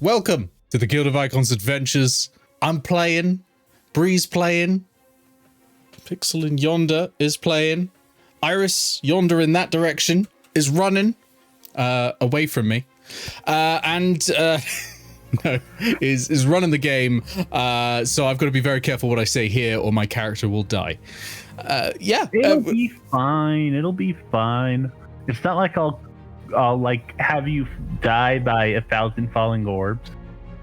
welcome to the Guild of Icons Adventures. I'm playing, Bree's playing, Pixel in yonder is playing, Iris yonder in that direction is running away from me, no, is running the game, so I've got to be very careful what I say here or my character will die. It'll be fine. It'll be fine. It's not like I'll like have you die by 1,000 falling orbs.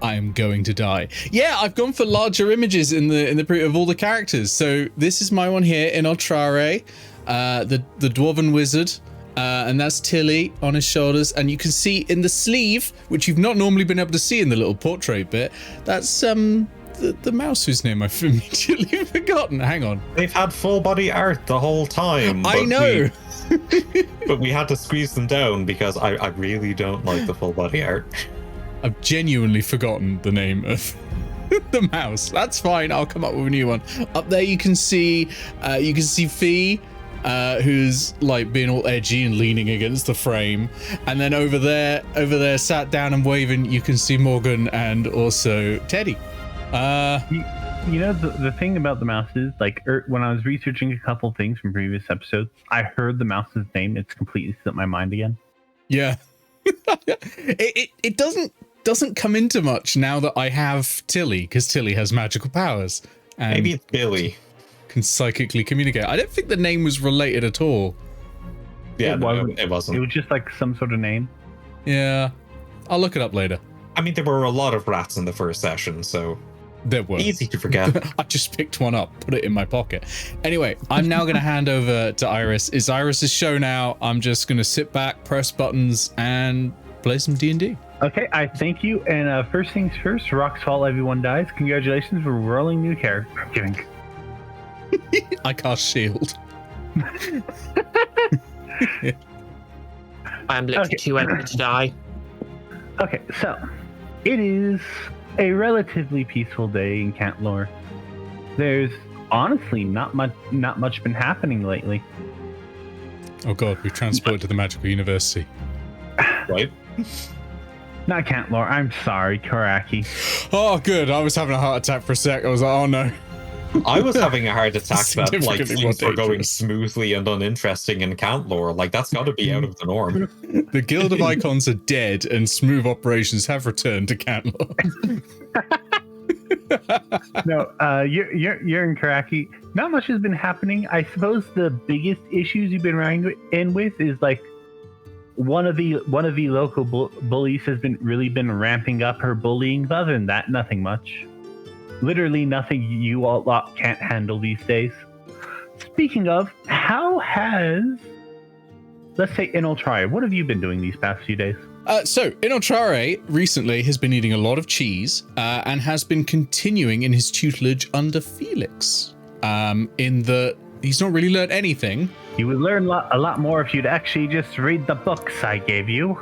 I am going to die. Yeah, I've gone for larger images in the pre of all the characters. So this is my one here, Inoltrare, the dwarven wizard, and that's Tilly on his shoulders. And you can see in the sleeve, which you've not normally been able to see in the little portrait bit, that's the mouse whose name I've immediately forgotten. Hang on. They've had full body art the whole time. I know. But we had to squeeze them down because I really don't like the full body art. I've genuinely forgotten the name of the mouse. That's fine. I'll come up with a new one. Up there, you can see Fee, who's like being all edgy and leaning against the frame, and then over there, sat down and waving, you can see Morgan and also Teddy. You know, the thing about the mouse is, like, when I was researching a couple things from previous episodes, I heard the mouse's name. It's completely slipped my mind again. Yeah. It doesn't come into much now that I have Tilly, because Tilly has magical powers. And maybe it's Billy. Can psychically communicate. I don't think the name was related at all. Yeah, it wasn't. It was just like some sort of name. Yeah. I'll look it up later. I mean, there were a lot of rats in the first session, so... There were. Easy to forget. I just picked one up, put it in my pocket. Anyway, I'm now going to hand over to Iris. It's Iris's show now. I'm just going to sit back, press buttons, and play some D&D. Okay, I thank you. And first things first, rocks fall, everyone dies. Congratulations for rolling new character. I'm kidding. I cast shield. I'm literally too empty to die. Okay, so it is a relatively peaceful day in Cantlore. There's honestly not much been happening lately. Oh god, we've transported to the magical university. Right? Not Cantlore, I'm sorry, Korakii. Oh good, I was having a heart attack for a sec. I was like, oh no. I was having a heart attack that like things were going dangerous. Smoothly and uninteresting in Cantlore. Like that's got to be out of the norm. The Guild of Icons are dead, and smooth operations have returned to Cantlore. No, you're in Korakii. Not much has been happening. I suppose the biggest issues you've been running in with is like one of the local bullies has been ramping up her bullying. But other than that, nothing much. Literally nothing you all lot can't handle these days. Speaking of, how has, let's say, Inoltrare, what have you been doing these past few days? So, Inoltrare recently has been eating a lot of cheese and has been continuing in his tutelage under Felix. In that he's not really learned anything. You would learn a lot more if you'd actually just read the books I gave you.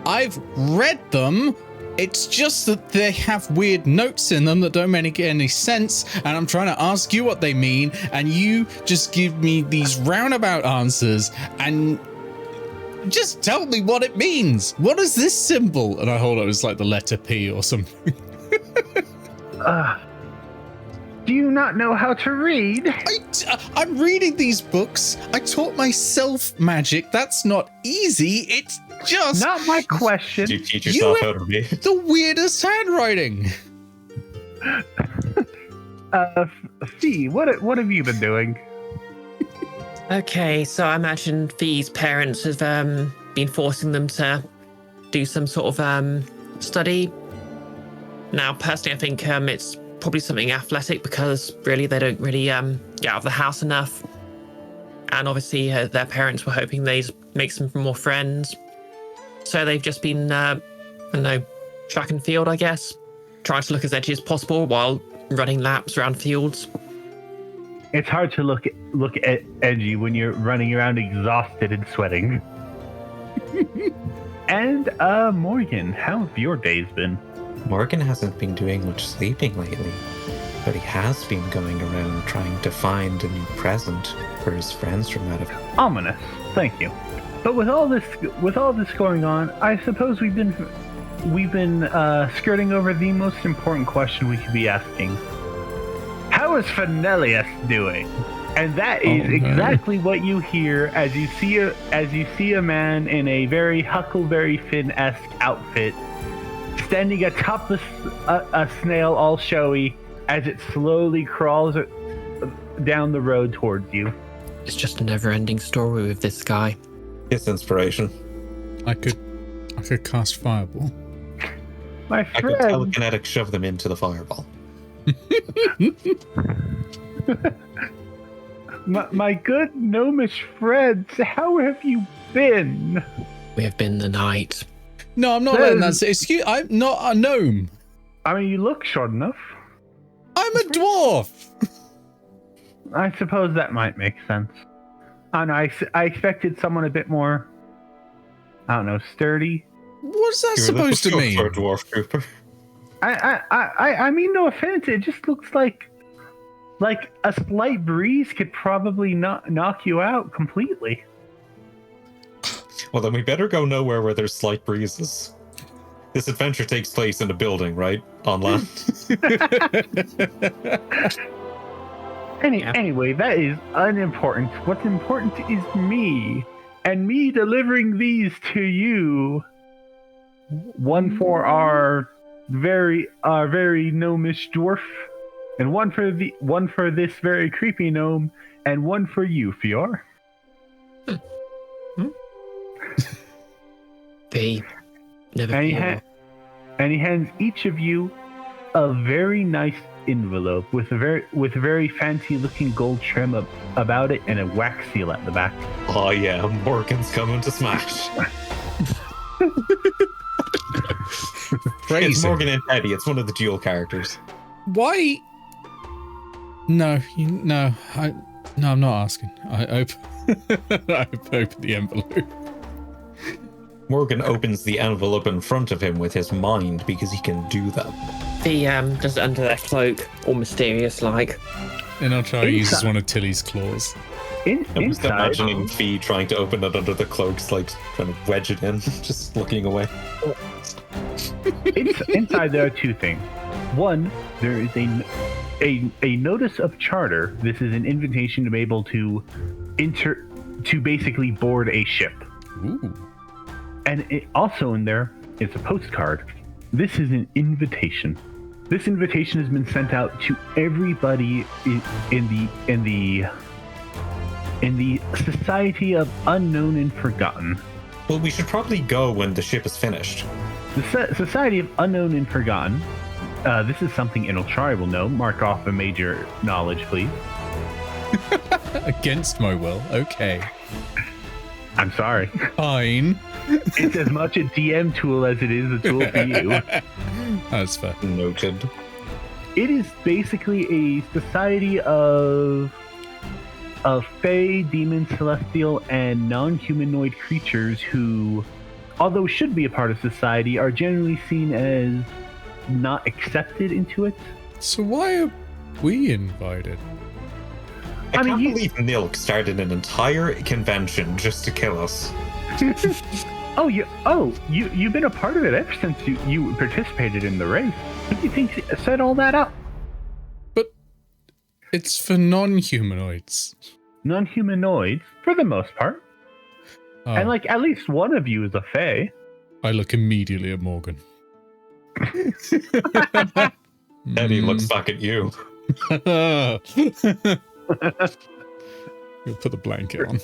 I've read them. It's just that they have weird notes in them that don't make any sense, and I'm trying to ask you what they mean, and you just give me these roundabout answers, and just tell me what it means. What is this symbol? And I hold it as like the letter P or something. Do you not know how to read? I'm reading these books. I taught myself magic. That's not easy. It's just not my question. Did you teach yourself how to read? The weirdest handwriting. Fee, what have you been doing? Okay, so I imagine Fee's parents have been forcing them to do some sort of study. Now, personally, I think it's probably something athletic because really they don't really get out of the house enough. And obviously their parents were hoping they'd make some more friends. So they've just been, I don't know, track and field, I guess. Trying to look as edgy as possible while running laps around fields. It's hard to look edgy when you're running around exhausted and sweating. And Morgan, how have your days been? Morgan hasn't been doing much sleeping lately, but he has been going around trying to find a new present for his friends from out of... Ominous, thank you. But with all this going on, I suppose we've been skirting over the most important question we could be asking. How is Felonius doing? And that is exactly what you hear as you see a man in a very Huckleberry Finn-esque outfit standing atop a snail, all showy, as it slowly crawls down the road towards you. It's just a never-ending story with this guy. It's inspiration. I could cast fireball. My I could friend, telekinetic shove them into the fireball. my good gnomish friends, how have you been? We have been the night. No, I'm not letting that say. Excuse, I'm not a gnome. I mean, you look short enough. I'm a dwarf. I suppose that might make sense. I don't know, I expected someone a bit more, I don't know, sturdy. What's that supposed to mean? For a dwarf trooper. I mean, no offense. It just looks like a slight breeze could probably knock you out completely. Well, then we better go nowhere where there's slight breezes. This adventure takes place in a building, right? On land. Anyway, that is unimportant. What's important is me, and me delivering these to you. One for our very gnomish dwarf, and one for this very creepy gnome, and one for you, Fiore. They never. And he hands each of you a very nice envelope with a very fancy looking gold trim about it and a wax seal at the back. Oh yeah, Morgan's coming to smash. It's Morgan and Teddy. It's one of the dual characters. Why? No, I'm not asking. I open the envelope. Morgan opens the envelope in front of him with his mind because he can do that. Just under their cloak, all mysterious like. And I'll try to use one of Tilly's claws. I'm just imagining Fee trying to open it under the cloaks, like trying to wedge it in, just looking away. Inside there are two things. One, there is a notice of charter. This is an invitation to be able to basically board a ship. Ooh. And also in there is a postcard. This is an invitation. This invitation has been sent out to everybody in the Society of Unknown and Forgotten. Well, we should probably go when the ship is finished. The Society of Unknown and Forgotten. This is something Inoltrare will know. Mark off a major knowledge, please. Against my will. Okay. I'm sorry. Fine. It's as much a DM tool as it is a tool for you. That's fair. Noted. It is basically a society of fey, demon, celestial, and non-humanoid creatures who, although should be a part of society, are generally seen as not accepted into it. So why are we invited? I can't believe Nilk started an entire convention just to kill us. You've been a part of it ever since you participated in the race. Who do you think set all that up? But it's for non-humanoids. Non-humanoids, for the most part. Oh. And at least one of you is a fae. I look immediately at Morgan. Eddie looks back at you. You'll put the blanket on.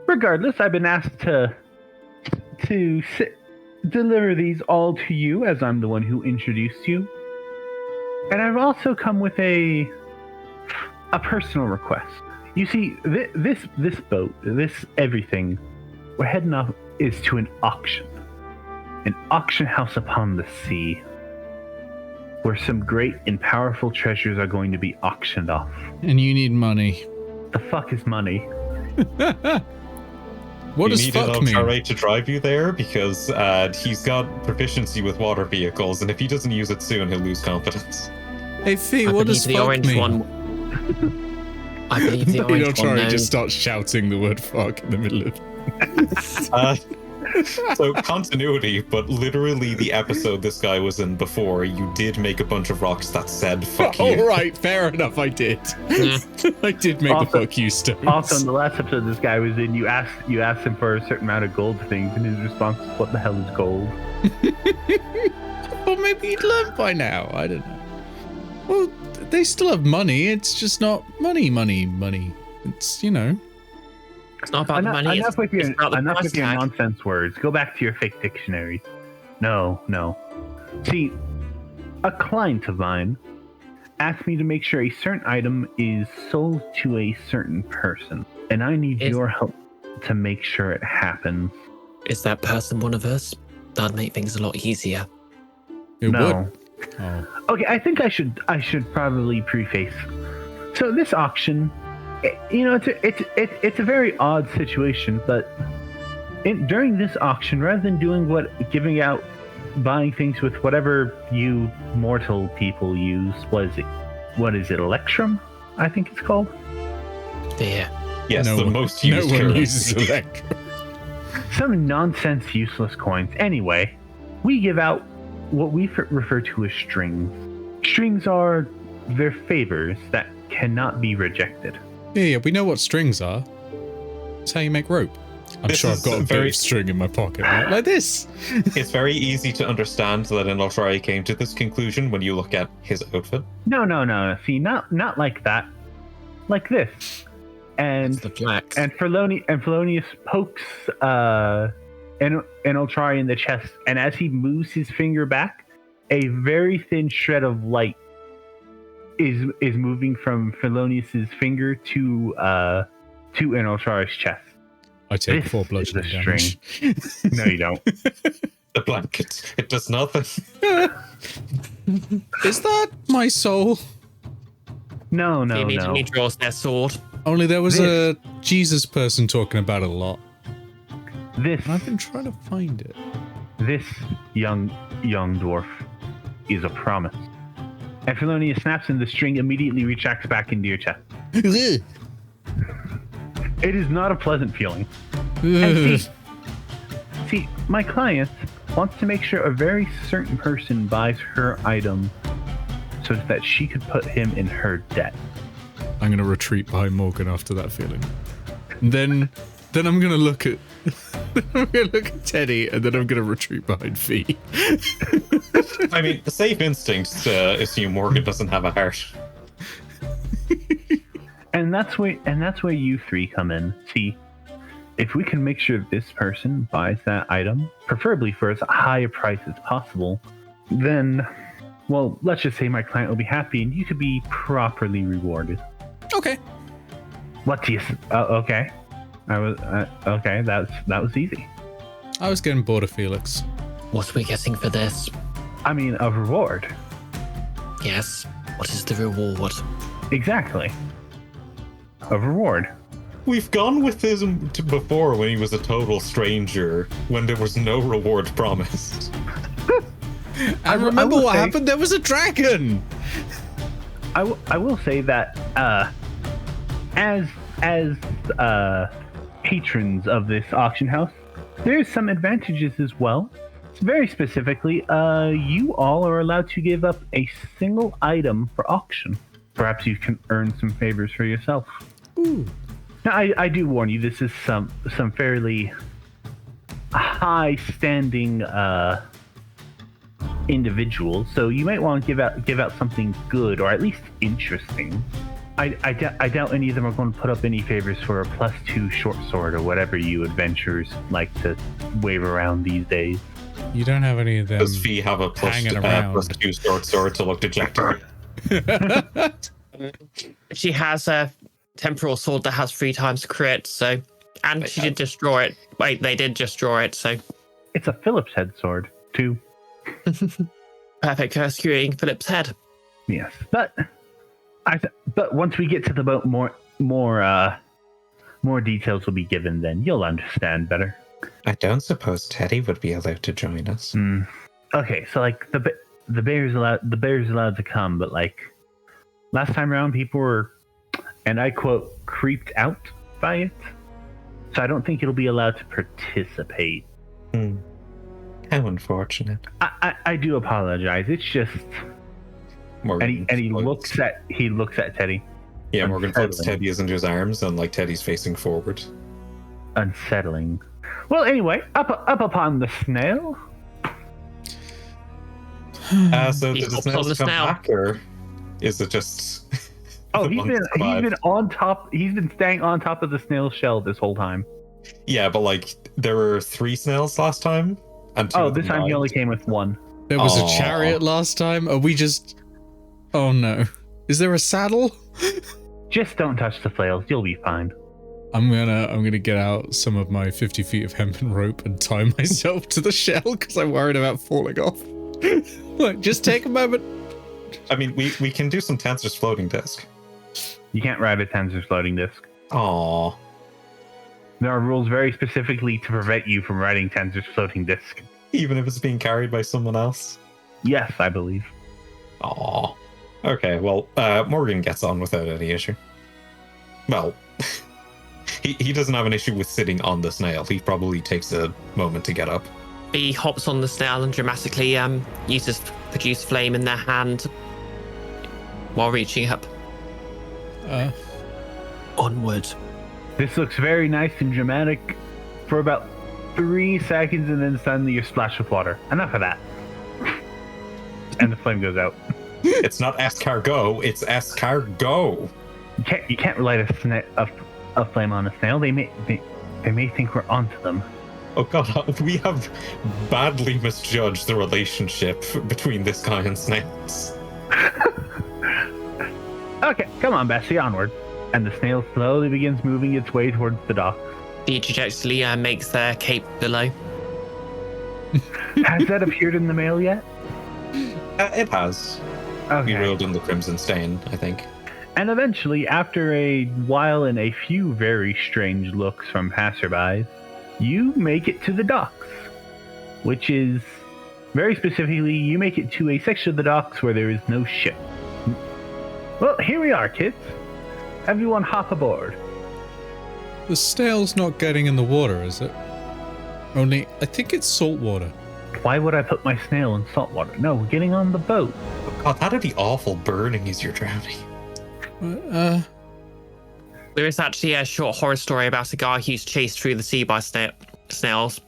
Regardless, I've been asked to deliver these all to you, as I'm the one who introduced you. And I've also come with a personal request. You see, this boat, this everything, we're heading off is to an auction house upon the sea, where some great and powerful treasures are going to be auctioned off. And you need money. The fuck is money? What does you fuck need mean? Inoltrare to drive you there because he's got proficiency with water vehicles, and if he doesn't use it soon, he'll lose confidence. Hey Fee, what does the fuck orange mean? one. I believe the orange one Inoltrare knows. just starts shouting the word fuck in the middle of So continuity, but literally the episode this guy was in before, you did make a bunch of rocks that said "fuck you." All right, fair enough. I did. I did make the fuck you stones. Also, in the last episode this guy was in, you asked him for a certain amount of gold things, and his response was, "What the hell is gold?" Well, maybe he'd learn by now. I don't know. Well, they still have money. It's just not money. It's, It's not about the money. Enough with it's your, about the enough price with your tag. nonsense words. Go back to your fake dictionaries. No. See, a client of mine asked me to make sure a certain item is sold to a certain person, and I need your help to make sure it happens. Is that person one of us? That'd make things a lot easier. It No. would. Oh. Okay, I think I should probably preface. So this auction, it's a very odd situation, but during this auction, rather than buying things with whatever you mortal people use, what is it, Electrum? I think it's called. Yeah. Yes, No the one- most used No one currency. uses Electrum. Some nonsense, useless coins. Anyway, we give out what we refer to as strings. Strings are their favors that cannot be rejected. Yeah, we know what strings are. It's how you make rope. I'm This sure I've is got a very- bit of string in my pocket, right? Like this. It's very easy to understand that Inoltrare came to this conclusion when you look at his outfit. No. See, not like that. Like this. And It's the flax. and Felonius pokes Inoltrare in the chest, and as he moves his finger back, a very thin shred of light is moving from Felonius's finger to Inoltrare's chest. I take This 4 is bludgeoning the damage. No, you don't. The blanket, it does nothing. Is that my soul? No. He immediately draws their sword. Only there was This. a Jesus person talking about it a lot. This I've been trying to find it. This young dwarf is a promise. And Felonius snaps, and the string immediately retracts back into your chest. It is not a pleasant feeling. And see, my client wants to make sure a very certain person buys her item so that she could put him in her debt. I'm going to retreat behind Morgan after that feeling. Then I'm going to look at Teddy, and then I'm going to retreat behind Fee. I mean, the safe instinct to assume Morgan doesn't have a heart. And that's where you three come in. See, if we can make sure this person buys that item, preferably for as high a price as possible, then, well, let's just say my client will be happy and you could be properly rewarded. Okay. What do you? Okay. Okay. That was easy. I was getting bored of Felix. What are we getting for this? I mean, a reward. Yes. What is the reward? Exactly. A reward. We've gone with him to before when he was a total stranger, when there was no reward promised. I will- remember I will what say- happened. There was a dragon. I will say that as patrons of this auction house, there's some advantages as well. Very specifically, you all are allowed to give up a single item for auction. Perhaps you can earn some favors for yourself. Ooh. Now, I do warn you, this is some fairly high-standing individuals, so you might want to give out something good or at least interesting. I doubt any of them are going to put up any favors for a +2 short sword or whatever you adventurers like to wave around these days. You don't have any of them. Does Fee have a hanging around. +2 short sword to look dejected? She has a temporal sword that has 3 times crit, so. And she did just draw it. Wait, they did just draw it, so. It's a Phillips head sword, too. Perfect for skewing Philip's head. Yes, but but once we get to the boat, more details will be given. Then you'll understand better. I don't suppose Teddy would be allowed to join us. Okay, so like the bear's allowed to come, but like last time around, people were, and I quote, creeped out by it. So I don't think it'll be allowed to participate. How unfortunate. I do apologize. It's just, Morgan and he looks at Teddy. Yeah, Morgan puts Unsettling. Teddy into his arms, and like Teddy's facing forward. Unsettling. Well, anyway, up upon the snail. So He did the hops on snails the come snail. back, or is it just? Oh, the he's monks been survived? on top. He's been staying on top of the snail shell this whole time. Yeah, but like there were 3 snails last time, and 2 Oh, of this them time he died. only came with one. There was Aw. a chariot last time. Are we just? Oh no! Is there a saddle? Just don't touch the flails. You'll be fine. I'm gonna get out some of my 50 feet of hempen rope and tie myself to the shell because I'm worried about falling off. Look, just take a moment. I mean, we can do some Tensor's floating disc. You can't ride a Tensor's floating disc. Aww. There are rules very specifically to prevent you from riding Tensor's floating disc. Even if it's being carried by someone else. Yes, I believe. Aww. Okay, well, Morgan gets on without any issue. Well, he doesn't have an issue with sitting on the snail. He probably takes a moment to get up. He hops on the snail and dramatically uses produce flame in their hand while reaching up. Onward. This looks very nice and dramatic for about 3 seconds, and then suddenly you're splashed with water. Enough of that. And the flame goes out. It's not escargot, it's escargot. You can't light a flame on a snail. They may think we're onto them. Oh god, we have badly misjudged the relationship between this guy and snails. Okay, come on, Bessie, onward. And the snail slowly begins moving its way towards the dock. The trajectory makes their cape below. Has that appeared in the mail yet? It has. We Okay. rolled in the Crimson Stain, I think. And eventually, after a while and a few very strange looks from passerbys, you make it to the docks, which is, very specifically, you make it to a section of the docks where there is no ship. Well, here we are, kids. Everyone hop aboard. The snail's not getting in the water, is it? Only, I think it's salt water. Why would I put my snail in salt water? No, we're getting on the boat. Oh god, that'd be awful burning as you're drowning. There is actually a short horror story about a guy who's chased through the sea by snails.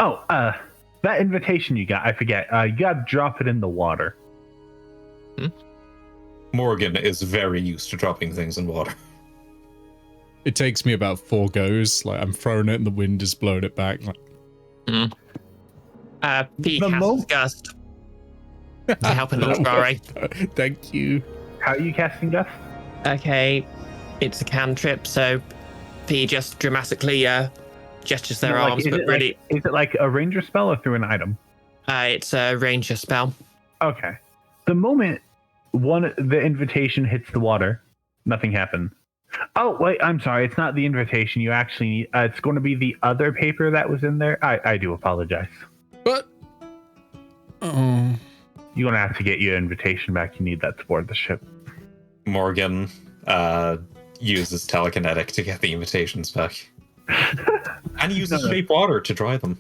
Oh, that invitation you got, I forget. You gotta drop it in the water. Morgan is very used to dropping things in water. It takes me about 4 goes. Like, I'm throwing it and the wind is blowing it back. Like, The The mo- casts Gust to help in Inoltrare. Thank you. How are you casting Gust? Okay, it's a cantrip, so he just dramatically gestures their arms, but really, Is it like a ranger spell or through an item? it's a ranger spell. Okay. The moment the invitation hits the water, nothing happens. Oh, wait, I'm sorry. It's not the invitation. You actually need, it's going to be the other paper that was in there. I do apologize. But, oh, You're going to have to get your invitation back. You need that to board the ship. Morgan uses telekinetic to get the invitations back. And he uses No. cheap water to dry them.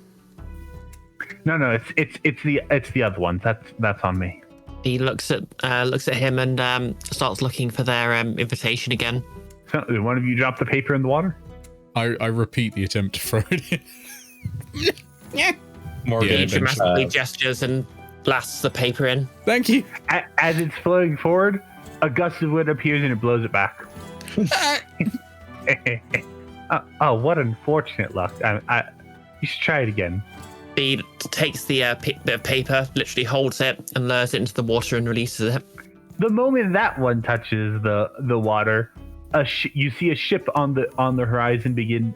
No, it's the other one. That's on me. He looks at him and starts looking for their invitation again. So, did one of you drop the paper in the water? I repeat the attempt to throw it in. Morgan Yeah, He eventually. dramatically gestures and blasts the paper in. Thank you. As it's floating forward, a gust of wind appears and it blows it back. Oh, what unfortunate luck. You should try it again. He takes the bit of paper, literally holds it, and lures it into the water and releases it. The moment that one touches the water, you see a ship on the horizon begin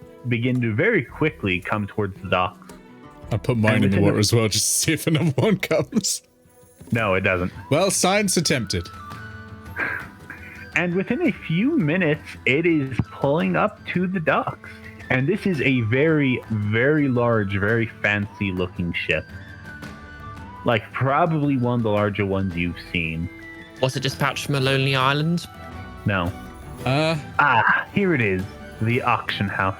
to very quickly come towards the docks. I put mine in the within water a- as well, just to see if another one comes. No, it doesn't. Well, science attempted. And within a few minutes, it is pulling up to the docks. And this is a very, very large, very fancy looking ship. Like probably one of the larger ones you've seen. Was it dispatched from a lonely island? No. Here it is. The auction house.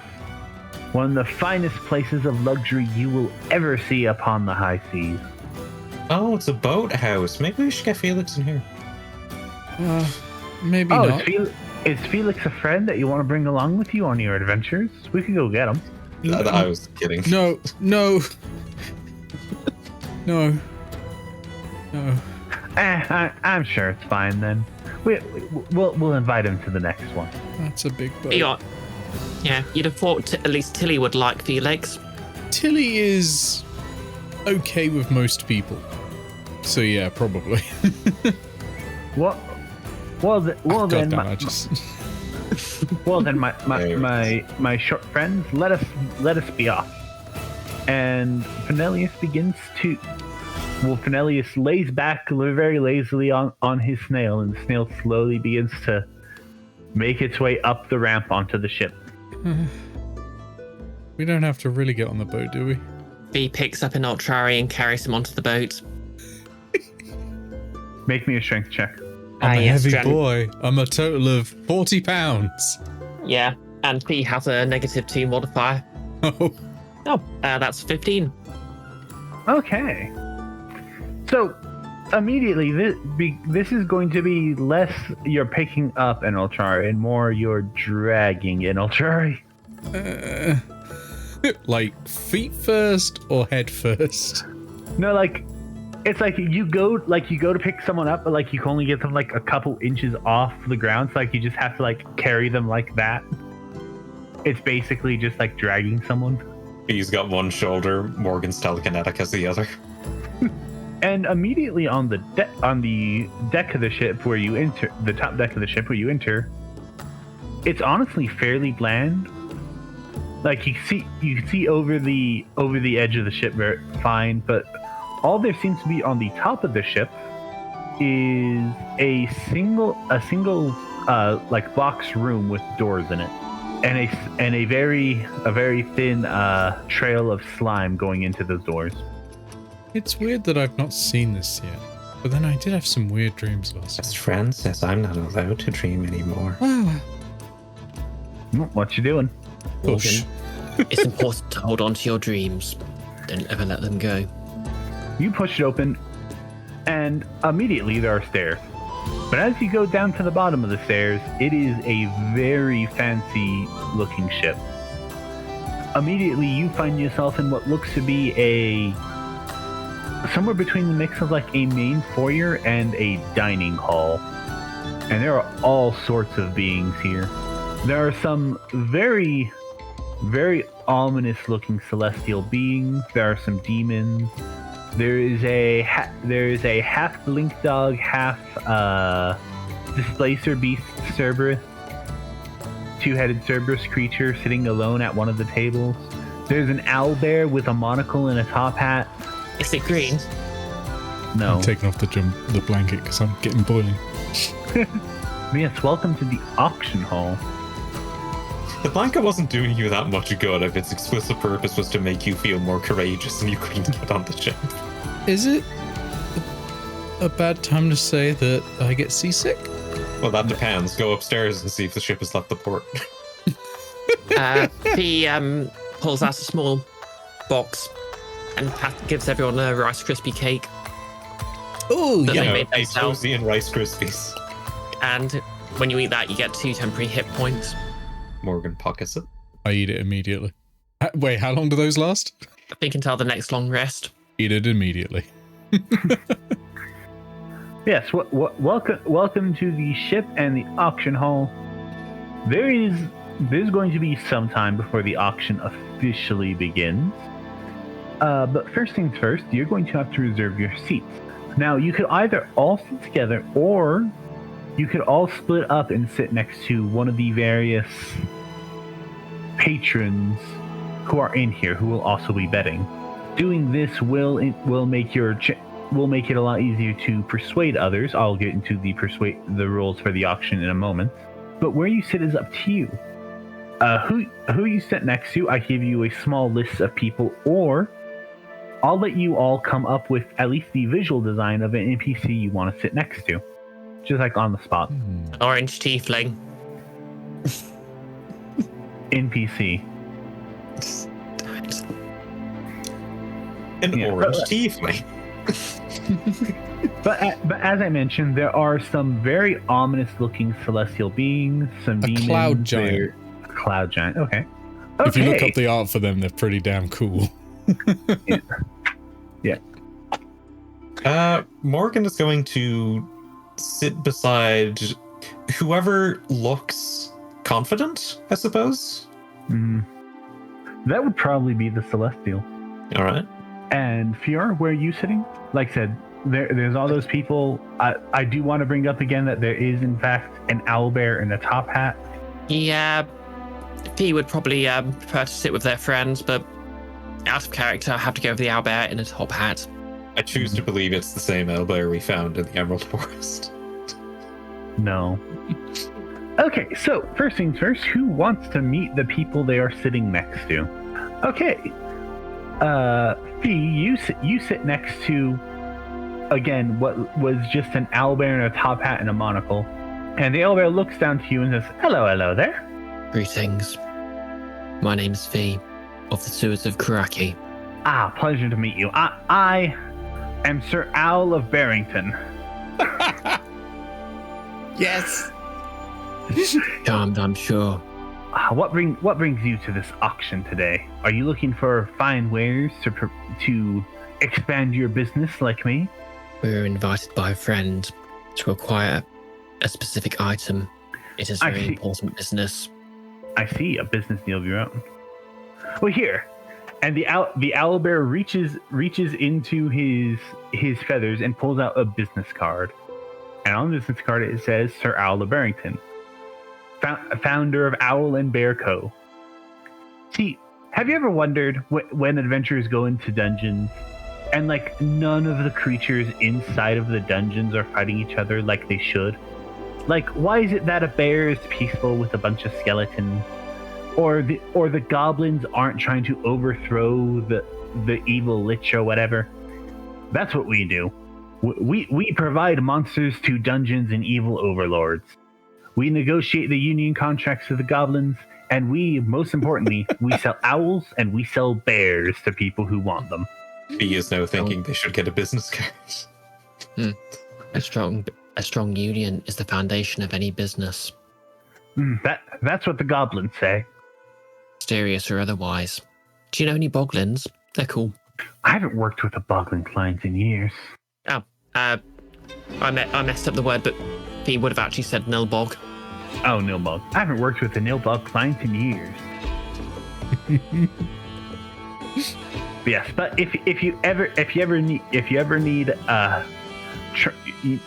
One of the finest places of luxury you will ever see upon the high seas. Oh, it's a boathouse. Maybe we should get Felix in here. Maybe Oh, not. is Felix a friend that you want to bring along with you on your adventures? We could go get him. I was kidding. No. No. I'm sure it's fine then. We'll invite him to the next one. That's a big boat. Yeah, you'd have thought at least Tilly would like Felix. Tilly is okay with most people. So yeah, probably. Well, then, God damn, my short friends, let us be off. And Felonius lays back very lazily on his snail, and the snail slowly begins to make its way up the ramp onto the ship. We don't have to really get on the boat, do we? Fee picks up Inoltrare and carries him onto the boat. Make me a strength check. I'm a heavy Jen. boy. I'm a total of 40 pounds. Yeah, and Fee has a -2 modifier. Oh, That's 15. Okay. So immediately, this is going to be less you're picking up Inoltrare and more you're dragging Inoltrare. like feet first or head first? No, like it's like you go to pick someone up, but like you can only get them like a couple inches off the ground. So like you just have to like carry them like that. It's basically just like dragging someone. He's got one shoulder. Morgan's telekinetic has the other. And immediately on the deck of the ship where you enter, the top deck of the ship where you enter, it's honestly fairly bland. Like you see over the edge of the ship very fine, but all there seems to be on the top of the ship is a single like box room with doors in it, and a very thin trail of slime going into those doors. It's weird that I've not seen this yet, but then I did have some weird dreams last night. Best friend says I'm not allowed to dream anymore. What you doing? Push. It's important to hold on to your dreams. Don't ever let them go. You push it open, and immediately there are stairs. But as you go down to the bottom of the stairs, it is a very fancy looking ship. Immediately you find yourself in what looks to be somewhere between the mix of like a main foyer and a dining hall. And there are all sorts of beings here. There are some very, very ominous looking celestial beings. There are some demons. There is a half blink dog, half displacer beast Cerberus, two-headed Cerberus creature sitting alone at one of the tables. There's an owlbear with a monocle and a top hat. Is it green? No. I'm taking off the blanket because I'm getting boiling. Yes, welcome to the auction hall. The blanket wasn't doing you that much good if its explicit purpose was to make you feel more courageous and you couldn't get on the ship. Is it a bad time to say that I get seasick? Well, that depends. Go upstairs and see if the ship has left the port. He pulls out a small box and gives everyone a Rice Krispie cake. Oh, That they yeah. made themselves. Toasty and Rice Krispies. And when you eat that, you get 2 temporary hit points. Morgan pockets it. I eat it immediately. Wait, how long do those last? I think until the next long rest. Eat it immediately. Yes, welcome to the ship and the auction hall. There's going to be some time before the auction officially begins. But first things first, you're going to have to reserve your seats. Now, you could either all sit together, or you could all split up and sit next to one of the various patrons who are in here, who will also be betting. Doing this will make it a lot easier to persuade others. I'll get into the rules for the auction in a moment. But where you sit is up to you. Who you sit next to, I give you a small list of people, or I'll let you all come up with at least the visual design of an NPC you want to sit next to. Just like on the spot. Orange tiefling. NPC. Damn it. An Yeah, orange but- tiefling. But as I mentioned, there are some very ominous-looking celestial beings, some A demons. cloud giant. Cloud giant. Okay. If you look Okay. up the art for them, they're pretty damn cool. Morgan is going to sit beside whoever looks confident, I suppose. That would probably be the celestial. All right. And Fiore, where are you sitting? Like I said, there's all those people. I do want to bring up again that there is, in fact, an owlbear in a top hat. Yeah, Fee would probably prefer to sit with their friends, but out of character, I have to go with the owlbear in a top hat. I choose to believe it's the same owlbear we found in the Emerald Forest. No. Okay, so first things first, who wants to meet the people they are sitting next to? Okay. Fee, you sit next to, again, what was just an owlbear in a top hat and a monocle. And the owlbear looks down to you and says, hello there. Greetings. My name's Fee, of the sewers of Korakii. Ah, pleasure to meet you. I am Sir Owl of Barrington. Yes. Charmed, I'm sure. What brings you to this auction today? Are you looking for fine wares to expand your business like me? We were invited by a friend to acquire a specific item. It is I very see. important business. I see, a business deal of your own. Well, here, and the owlbear reaches into his feathers and pulls out a business card. And on the business card it says Sir Owl of Barrington, founder of Owl and Bear Co. See, have you ever wondered when adventurers go into dungeons and like none of the creatures inside of the dungeons are fighting each other like they should? Like, why is it that a bear is peaceful with a bunch of skeletons, or the goblins aren't trying to overthrow the evil lich or whatever? That's what we do. We provide monsters to dungeons and evil overlords. We negotiate the union contracts with the goblins, and most importantly, we sell owls and we sell bears to people who want them. He is now thinking they should get a business card. A strong union is the foundation of any business, That's what the goblins say. mysterious or otherwise. Do you know any boglins? They're cool. I haven't worked with a boglin client in years. I messed up the word, but he would have actually said nilbog. Oh, Nilbog. I haven't worked with a Nilbog client in years. Yes, but if you ever need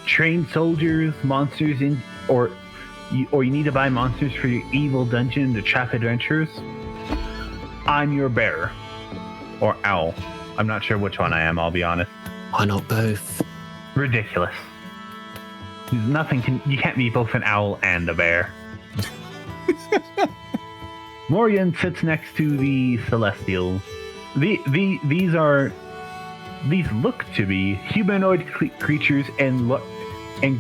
trained soldiers, monsters or you need to buy monsters for your evil dungeon to trap adventurers, I'm your bearer or owl. I'm not sure which one I am. I'll be honest. Why not both? Ridiculous. You can't be both an owl and a bear. Morgan sits next to the Celestials. These look to be humanoid creatures and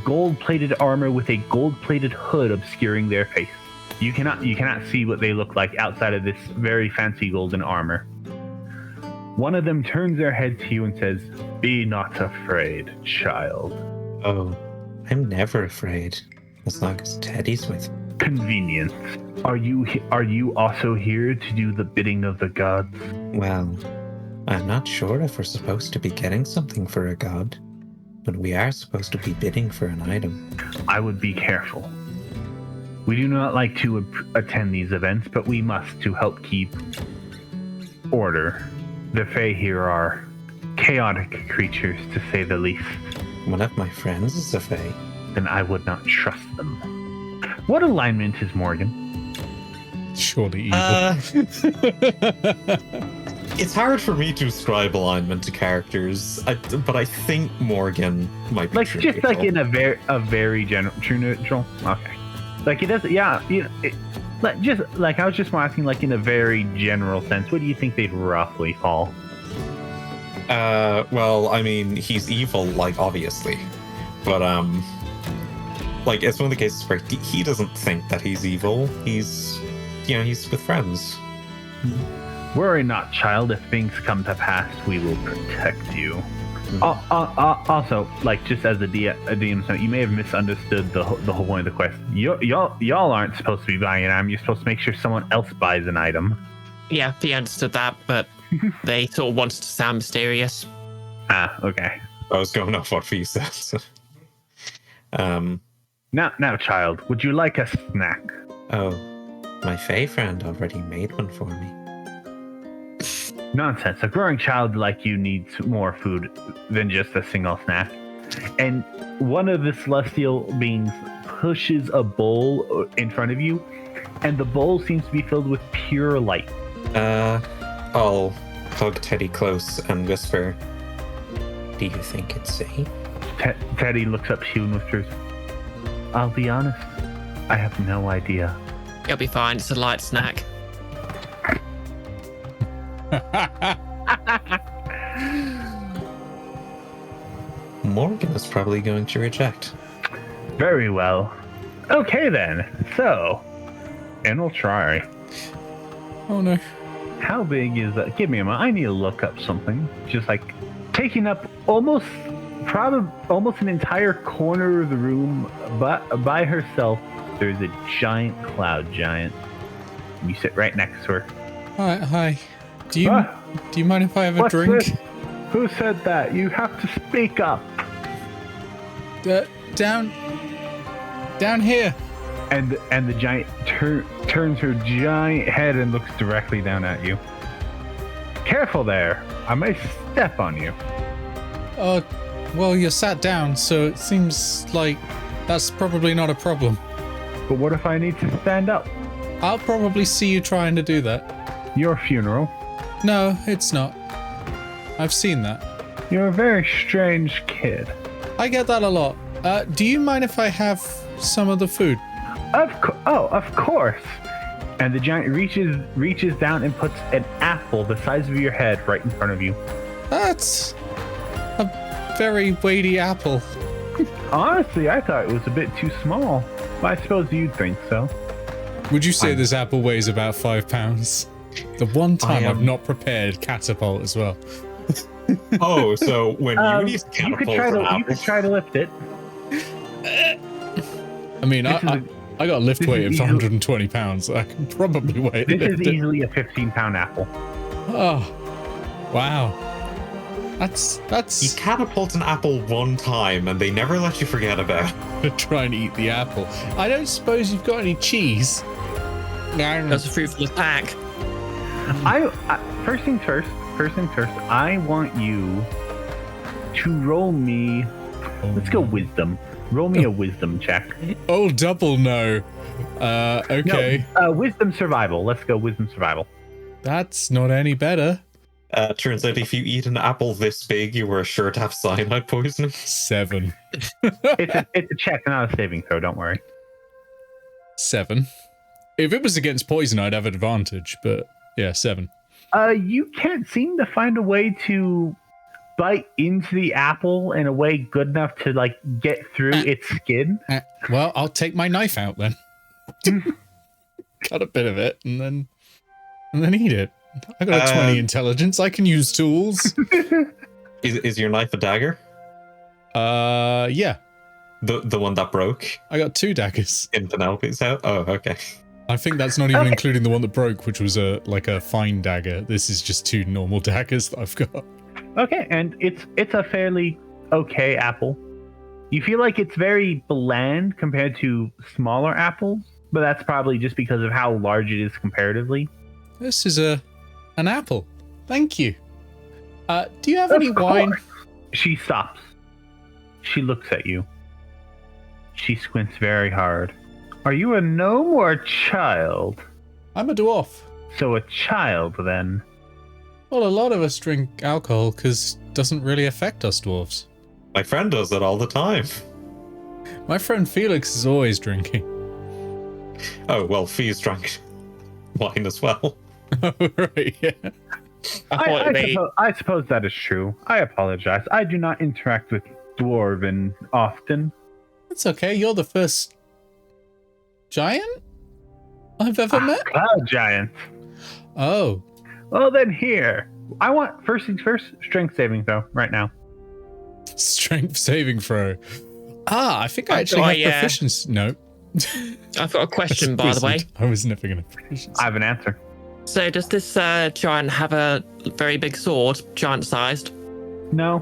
gold-plated armor with a gold-plated hood obscuring their face. You cannot see what they look like outside of this very fancy golden armor. One of them turns their head to you and says, "Be not afraid, child." Oh, I'm never afraid, as long as Teddy's with me. Convenient. Are you also here to do the bidding of the gods? Well, I'm not sure if we're supposed to be getting something for a god, but we are supposed to be bidding for an item. I would be careful. We do not like to attend these events, but we must to help keep order. The Fey here are chaotic creatures, to say the least. One of my friends is a Fey. Then I would not trust them. What alignment is Morgan? Surely evil. It's hard for me to ascribe alignment to characters, but I think Morgan might be Like true just like neutral. in a very general, true neutral. Okay. Like it doesn't. Yeah. I was just more asking, like in a very general sense. What do you think they'd roughly fall? Well, I mean, he's evil, like, obviously. But, like, it's one of the cases where he doesn't think that he's evil. He's with friends. Worry not, child. If things come to pass, we will protect you. Also, like, just as a DM's note, you may have misunderstood the whole point of the quest. Y'all aren't supposed to be buying an item. You're supposed to make sure someone else buys an item. Yeah, he understood that, but they sort of wanted to sound mysterious. Ah, okay. I was going off what Fee said. Now, child, would you like a snack? Oh, my Fey friend already made one for me. Nonsense. A growing child like you needs more food than just a single snack. And one of the celestial beings pushes a bowl in front of you, and the bowl seems to be filled with pure light. I'll hug Teddy close and whisper, "Do you think it's safe?" Teddy looks up to you and whispers, "I'll be honest, I have no idea." It'll be fine. It's a light snack. Morgan is probably going to reject. Very well. Okay then. So, Inoltrare. Oh no. How big is that? Give me a moment. I need to look up something. Just like taking up almost an entire corner of the room, but by herself. There's a giant cloud giant. You sit right next to her. Hi. Do you mind if I have a What's drink? this? Who said that? You have to speak up. Down here. And the giant turns her giant head and looks directly down at you. Careful there. I may step on you. Well, you're sat down, so it seems like that's probably not a problem. But what if I need to stand up? I'll probably see you trying to do that. Your funeral? No, it's not. I've seen that. You're a very strange kid. I get that a lot. Do you mind if I have some of the food? Of course. And the giant reaches down and puts an apple the size of your head right in front of you. That's a very weighty apple. Honestly, I thought it was a bit too small. But I suppose you'd think so. Would you say this apple weighs about 5 pounds? The one time I've not prepared catapult as well. Oh, so when you need to you could try to lift it. I mean, I got a lift weight of 120 pounds. So I can probably weigh it. This is easily a 15-pound apple. Oh, wow. That's You catapult an apple one time and they never let you forget about it. try and eat the apple. I don't suppose you've got any cheese. That's a fruitful attack. First things first. I want you to roll me. Let's go wisdom. Roll me a wisdom check. Oh, double no. Okay. No, wisdom survival. Let's go wisdom survival. That's not any better. Turns out if you eat an apple this big, you were sure to have cyanide poisoning. 7. It's a check, not a saving throw. Don't worry. 7. If it was against poison, I'd have advantage. But yeah, 7. You can't seem to find a way to bite into the apple in a way good enough to like get through its skin. Well, I'll take my knife out then. Cut a bit of it and then eat it. I got a 20 intelligence. I can use tools. Is your knife a dagger? Yeah. The one that broke? I got 2 daggers. In Penelope's house? Oh, okay. I think that's not even including the one that broke, which was a fine dagger. This is just 2 normal daggers that I've got. Okay, and it's a fairly okay apple. You feel like it's very bland compared to smaller apples, but that's probably just because of how large it is comparatively. This is an apple. Thank you. Do you have any wine? She stops. She looks at you. She squints very hard. Are you a gnome or a child? I'm a dwarf. So a child, then. Well, a lot of us drink alcohol because it doesn't really affect us dwarves. My friend does it all the time. My friend Felix is always drinking. Oh, well, Fee's wine as well. Oh, right, yeah. I suppose that is true. I apologize. I do not interact with dwarven often. It's okay. You're the first giant I've ever met. Cloud giant. Oh. Well, then here. I want, first things first, strength saving throw right now. Strength saving throw. I think I actually have proficiency. No. I've got a question, by the way. I was never going to proficiency. I have an answer. So does this giant have a very big sword, giant-sized? No.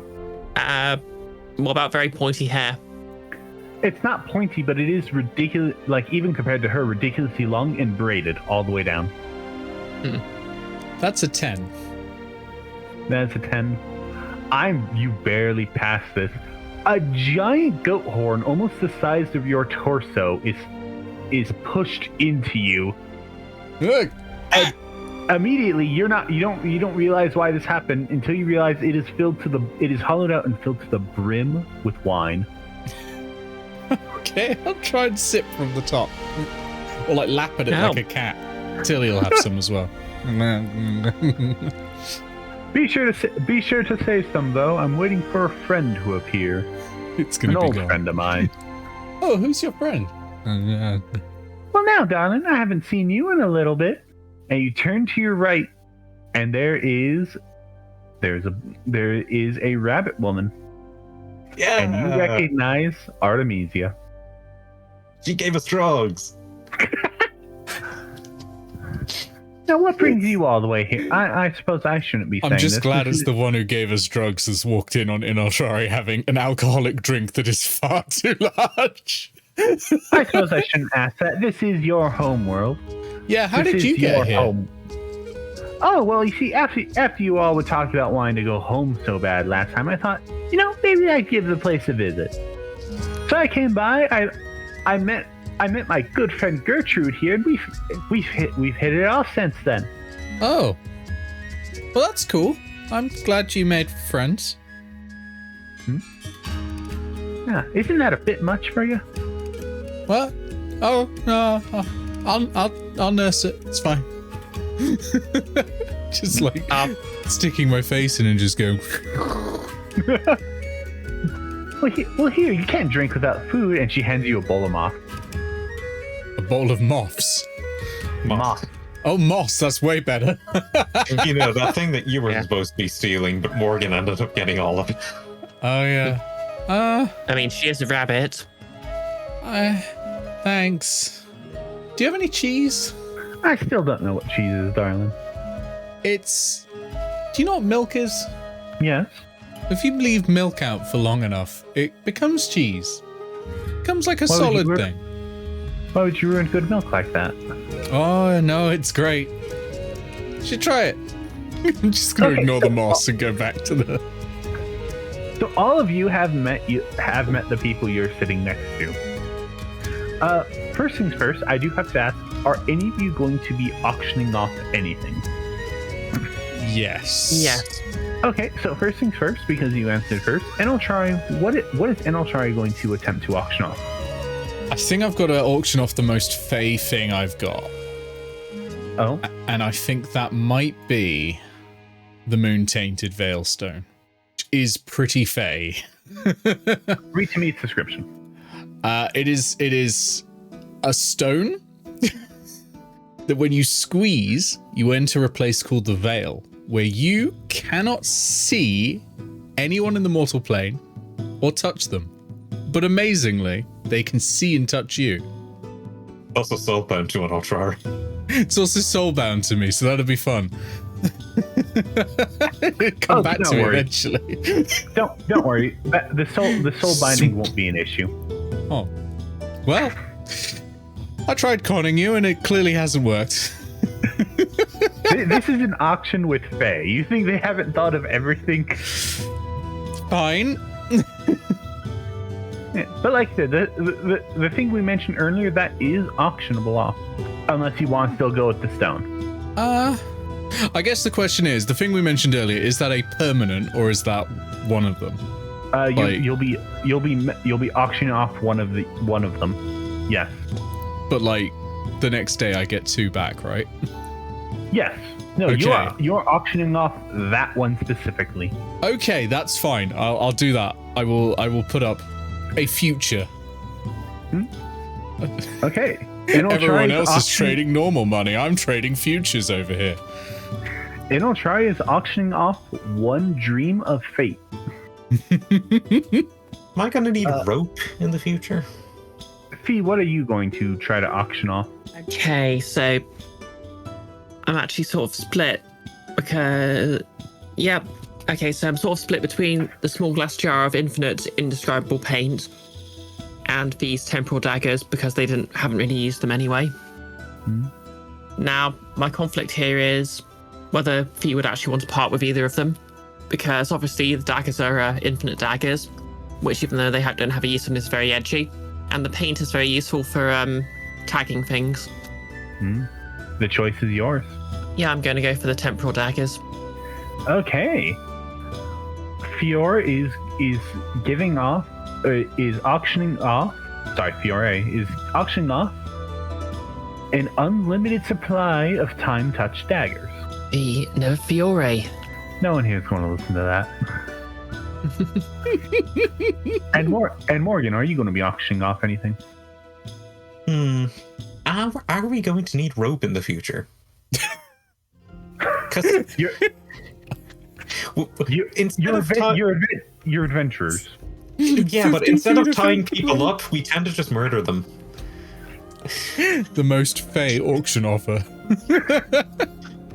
What about very pointy hair? It's not pointy, but it is ridiculous, like even compared to her, ridiculously long and braided all the way down. That's a 10. That's a 10. You barely passed this. A giant goat horn, almost the size of your torso, is pushed into you. And immediately, you don't realize why this happened until you realize it is hollowed out and filled to the brim with wine. Okay, I'll try and sip from the top, or like lap at it like a cat. Tilly will have some as well. Be sure to save some though. I'm waiting for a friend to appear. It's gonna be an old gone. Friend of mine. Oh, who's your friend? Well, now, darling, I haven't seen you in a little bit. And you turn to your right, and there is a rabbit woman. Yeah. And you recognize Artemisia. She gave us drugs. Now, what brings you all the way here? I suppose I shouldn't be saying I'm just this. glad it's the one who gave us drugs has walked in on Inoltrare having an alcoholic drink that is far too large. I suppose I shouldn't ask that. This is your home world. Yeah, how did you get here? Home. Oh, well, you see, after you all would talk about wanting to go home so bad last time, I thought, maybe I'd give the place a visit. So I came by. I met my good friend Gertrude here, and we've hit it off since then. Oh, well, that's cool. I'm glad you made friends. Yeah, isn't that a bit much for you? What? Oh no, I'll nurse it. It's fine. Just like sticking my face in and just going. Well, here, you can't drink without food, and she hands you a bowl of moss. A bowl of moths. Moss. Oh, moss. That's way better. That thing that you were supposed to be stealing, but Morgan ended up getting all of it. Oh yeah. I mean, she is a rabbit. Thanks. Do you have any cheese? I still don't know what cheese is, darling. Do you know what milk is? Yes. If you leave milk out for long enough, it becomes cheese. It becomes like a solid thing. Why would you ruin good milk like that? Oh, no, it's great. You should try it. I'm just going to ignore the moss and go back to the... So all of you have met the people you're sitting next to. First things first, I do have to ask, are any of you going to be auctioning off anything? Yes. Yes. Okay, so first things first, because you answered first, Inoltrare, what is Inoltrare going to attempt to auction off? I think I've got to auction off the most Fey thing I've got. Oh? And I think that might be the Moon-Tainted Veilstone, which is pretty Fey. Read to me its description. It is a stone that when you squeeze, you enter a place called the Veil, where you cannot see anyone in the mortal plane or touch them. But amazingly, they can see and touch you. Also soulbound to Inoltrare. It's also soulbound to me, so that'll be fun. Come back to me eventually. Don't worry. The soul binding won't be an issue. Oh. Well, I tried conning you and it clearly hasn't worked. This is an auction with Fae. You think they haven't thought of everything? Fine. Yeah, but like I said, the thing we mentioned earlier, that is auctionable off. Unless you want to still go with the stone. I guess the question is, the thing we mentioned earlier, is that a permanent or is that one of them? You'll be auctioning off one of them. Yes. But like the next day I get two back, right? Yes. No, okay. you're auctioning off that one specifically. Okay, that's fine. I'll do that. I will put up a future. Okay. Everyone else is trading normal money. I'm trading futures over here. Inoltrare is auctioning off one dream of fate. Am I gonna need rope in the future? Fee, what are you going to try to auction off? Okay, so I'm actually sort of split because, yep. Okay, so I'm sort of split between the small glass jar of infinite indescribable paint and these temporal daggers because they haven't really used them anyway. Now, my conflict here is whether Fee would actually want to part with either of them, because obviously the daggers are infinite daggers, which even though they don't have a use on, is very edgy, and the paint is very useful for tagging things. The choice is yours. Yeah, I'm going to go for the temporal daggers. Okay. Fiore is giving off, is auctioning off. Sorry, Fiore is auctioning off an unlimited supply of time-touched daggers. No Fiore. No one here is going to listen to that. and Morgan, are you going to be auctioning off anything? Are we going to need rope in the future? Because you're adventurers. Yeah, but instead of tying people up, we tend to just murder them. The most Fey auction offer.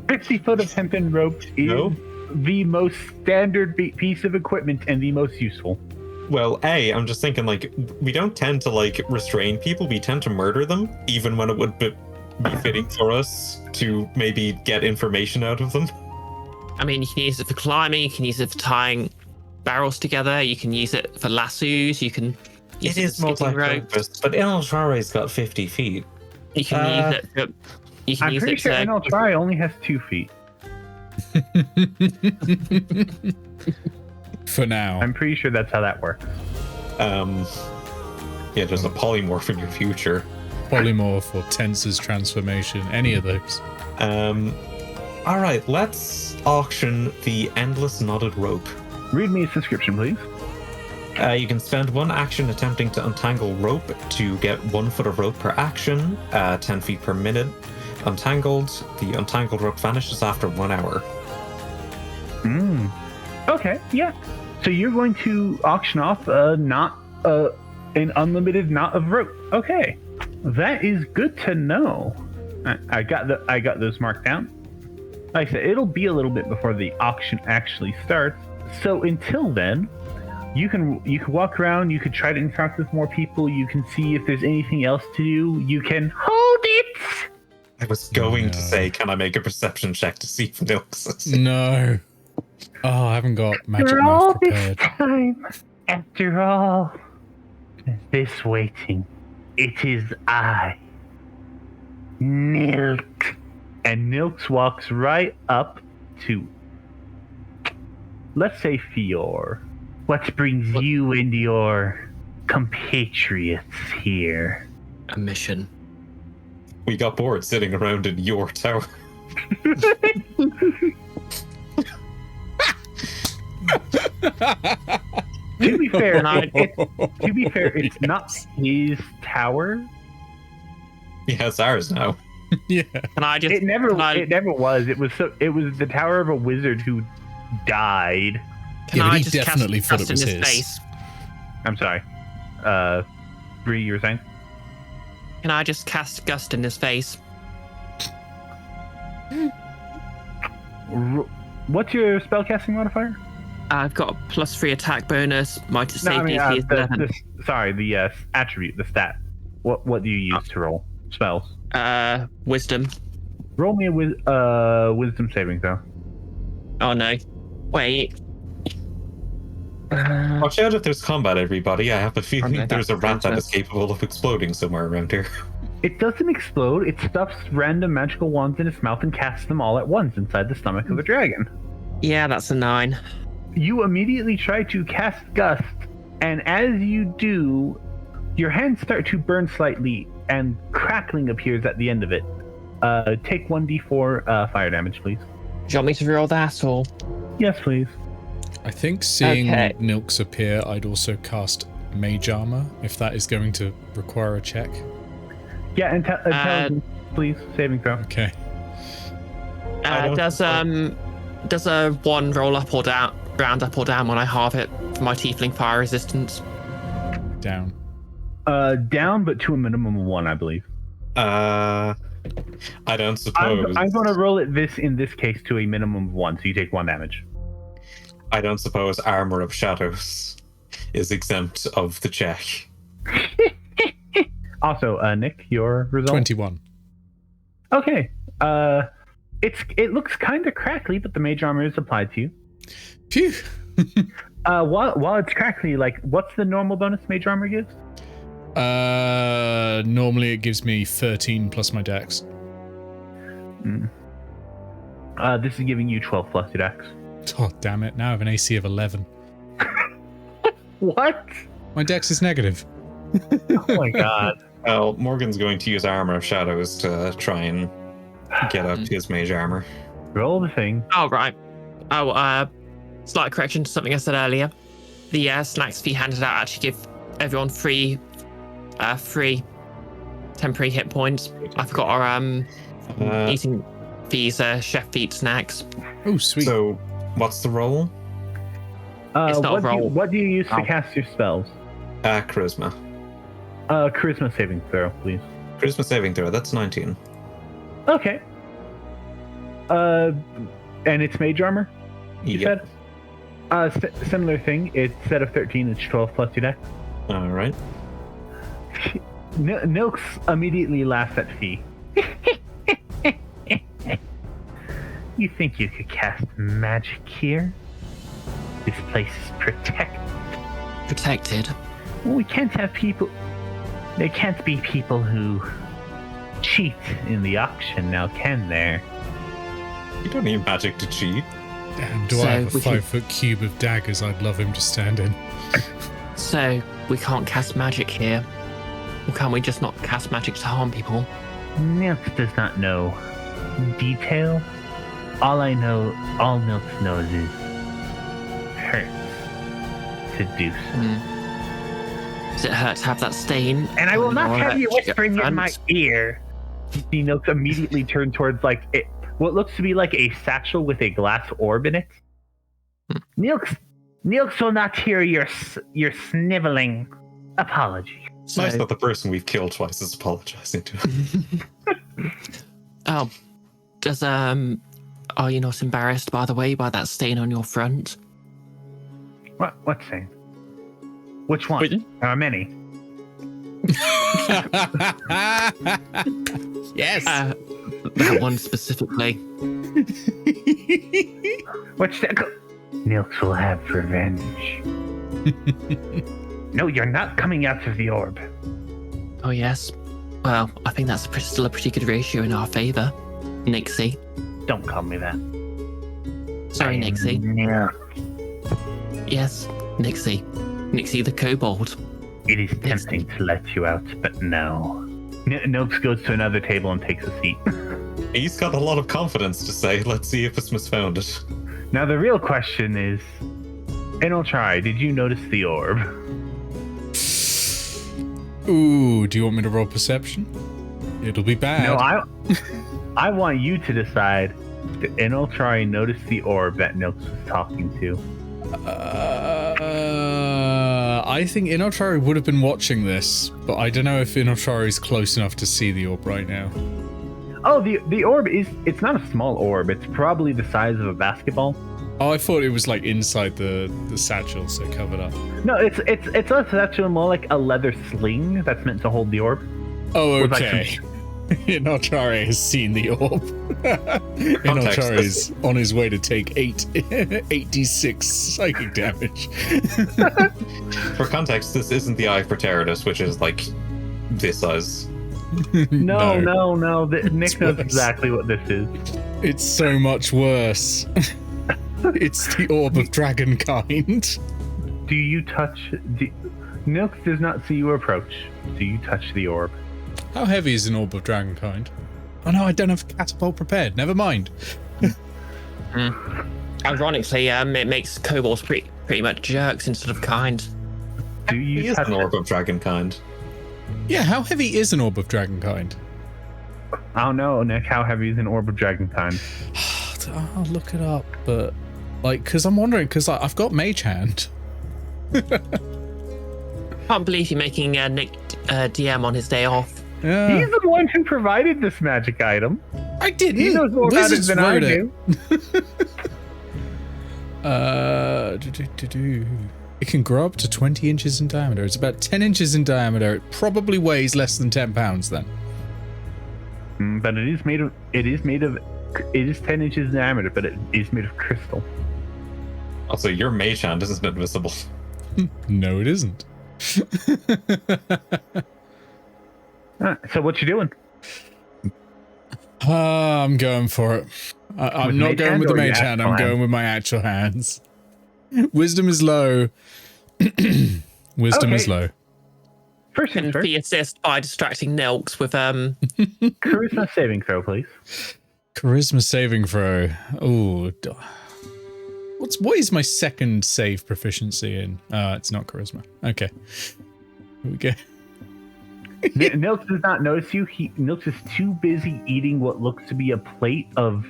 50 foot of hempen rope is the most standard piece of equipment and the most useful. Well, I'm just thinking, like, we don't tend to, like, restrain people. We tend to murder them, even when it would be fitting for us to maybe get information out of them. I mean, you can use it for climbing, you can use it for tying barrels together, you can use it for lassos, you can use it for skipping ropes. But Inoltrare's got 50 feet. You can use it for... I'm pretty sure Inoltrare only has 2 feet. For now. I'm pretty sure that's how that works. Yeah, there's a polymorph in your future. Polymorph or Tensor's transformation, any of those. Alright, let's auction the endless knotted rope. Read me a subscription, please. You can spend 1 action attempting to untangle rope to get 1 foot of rope per action, 10 feet per minute. Untangled, the untangled rope vanishes after 1 hour. Okay, yeah. So you're going to auction off an unlimited knot of rope. Okay, that is good to know. I got those marked down. Like I said, it'll be a little bit before the auction actually starts. So until then, you can walk around. You can try to interact with more people. You can see if there's anything else to do. You can hold it. I was going to say, can I make a perception check to see if Nilks is... No. Oh, I haven't got magic After math all prepared. this time, after all this waiting, it is I, Nilk. And Nilks walks right up to, let's say, Fiore. What brings you and your compatriots here? A mission. We got bored sitting around in your tower. To be fair, it's not his tower. Yeah, it's ours now. Yeah. Can I just... It never was. It was the tower of a wizard who died. Can Yeah, but I he just definitely cast thought it dust was in his his. face? I'm sorry. Bree, you were saying? Can I just cast Gust in his face? What's your spellcasting modifier? I've got a +3 attack bonus. My to save DC is 11. The attribute, the stat. What do you use to roll spells? Wisdom. Roll me a wisdom saving throw. Oh no. Wait. Watch out if there's combat, everybody. I have a feeling Okay, there's a that's rat that is fantastic. capable of exploding somewhere around here. It doesn't explode. It stuffs random magical wands in its mouth and casts them all at once inside the stomach of the dragon. Yeah, that's a 9. You immediately try to cast Gust, and as you do, your hands start to burn slightly, and crackling appears at the end of it. Take 1d4 fire damage, please. Do you want me to roll that or? Yes, please. I think seeing Okay. Nilks appear, I'd also cast Mage Armor, if that is going to require a check. Yeah, intelligence, please. Saving throw. Okay. Does a one roll up or down, round up or down when I halve it for my tiefling fire resistance? Down. Down, but to a minimum of 1, I believe. I don't suppose. I'm going to roll it in this case to a minimum of 1, so you take 1 damage. I don't suppose Armor of Shadows is exempt of the check. Also, Nick, your result? 21. Okay. It looks kind of crackly, but the mage armor is applied to you. Phew. While it's crackly, like, what's the normal bonus mage armor gives? Normally it gives me 13 plus my dex. This is giving you 12 plus your dex. Oh, damn it. Now I have an AC of 11. What? My dex is negative. Oh my god. Well, Morgan's going to use Armor of Shadows to try and get up to his mage armor. Roll the thing. Oh, right. Oh, slight correction to something I said earlier. The snacks fee handed out actually give everyone free temporary hit points. I forgot our eating fees, chef feed snacks. Oh, sweet. So, what's the roll? It's not a roll. What do you use to cast your spells? Charisma. Charisma saving throw, please. Charisma saving throw, that's 19. Okay. And it's mage armor? You said? Similar thing. Instead of 13, it's 12 plus your dex. Alright. Nilks immediately laughs at Fee. You think you could cast magic here? This place is protected. Protected? Well, we can't have people... There can't be people who cheat in the auction now, can there? You don't need magic to cheat. Damn, do I have a 5-foot cube of daggers I'd love him to stand in? So, we can't cast magic here? Or can we just not cast magic to harm people? Nilks does not know detail. All Nilks knows is hurts to do so. Does it hurt to have that stain? And I will not have you whispering in my ear. See Nilks immediately turn towards what looks to be like a satchel with a glass orb in it. Nilks will not hear your sniveling. Apology. It's nice that the person we've killed twice is apologizing to us. Are you not embarrassed, by the way, by that stain on your front? What stain? Which one? There are many. Yes. That one specifically. What's that? Nilks will have revenge. No, you're not coming out of the orb. Oh, yes. Well, I think that's still a pretty good ratio in our favor. Nixie. Don't call me that. Sorry, Nixie. Nilks. Yes, Nixie. Nixie the kobold. It is tempting to let you out, but no. Nilks goes to another table and takes a seat. He's got a lot of confidence to say. Let's see if it's misfounded. Now the real question is, Inoltrare, did you notice the orb? Ooh, do you want me to roll perception? It'll be bad. No, I want you to decide if Inoltrare noticed the orb that Nilks was talking to. I think Inoltrare would have been watching this, but I don't know if Inoltrare is close enough to see the orb right now. Oh, the orb it's not a small orb. It's probably the size of a basketball. Oh, I thought it was like inside the satchel, so covered up. No, it's actually more like a leather sling that's meant to hold the orb. Oh, okay. Inoltrare has seen the orb. Inoltrare is on his way to take 8d6 psychic damage. For context, this isn't the Eye for Terrorists, which is like this size. No. Nick knows exactly what this is. It's so much worse. It's the orb of dragonkind. Do you touch... Nilks does not see you approach. Do you touch the orb? How heavy is an orb of dragonkind? Oh no, I don't have a catapult prepared. Never mind. Ironically, it makes kobolds pretty much jerks instead of kind. Do you touch an orb of dragonkind? Yeah, how heavy is an orb of dragonkind? I don't know, Nick. How heavy is an orb of dragonkind? I'll look it up, but like, because I'm wondering, because I've got Mage Hand. Can't believe you're making Nick DM on his day off. Yeah. He's the one who provided this magic item. I didn't. He knows more about it than I do. It can grow up to 20 inches in diameter. It's about 10 inches in diameter. It probably weighs less than 10 pounds then. But it is made of 10 inches in diameter, but it is made of crystal. Also, your mage hand isn't invisible. No, it isn't. So what you doing? I'm going for it. I'm not going with the mage hand. I'm going with my actual hands. Wisdom is low. Wisdom is low. First things Can first. be assist by distracting Nilks with Charisma saving throw, please. Charisma saving throw. Ooh. What is my second save proficiency in? It's not charisma. Okay. Here we go. Nilks does not notice you. Nilks is too busy eating what looks to be a plate of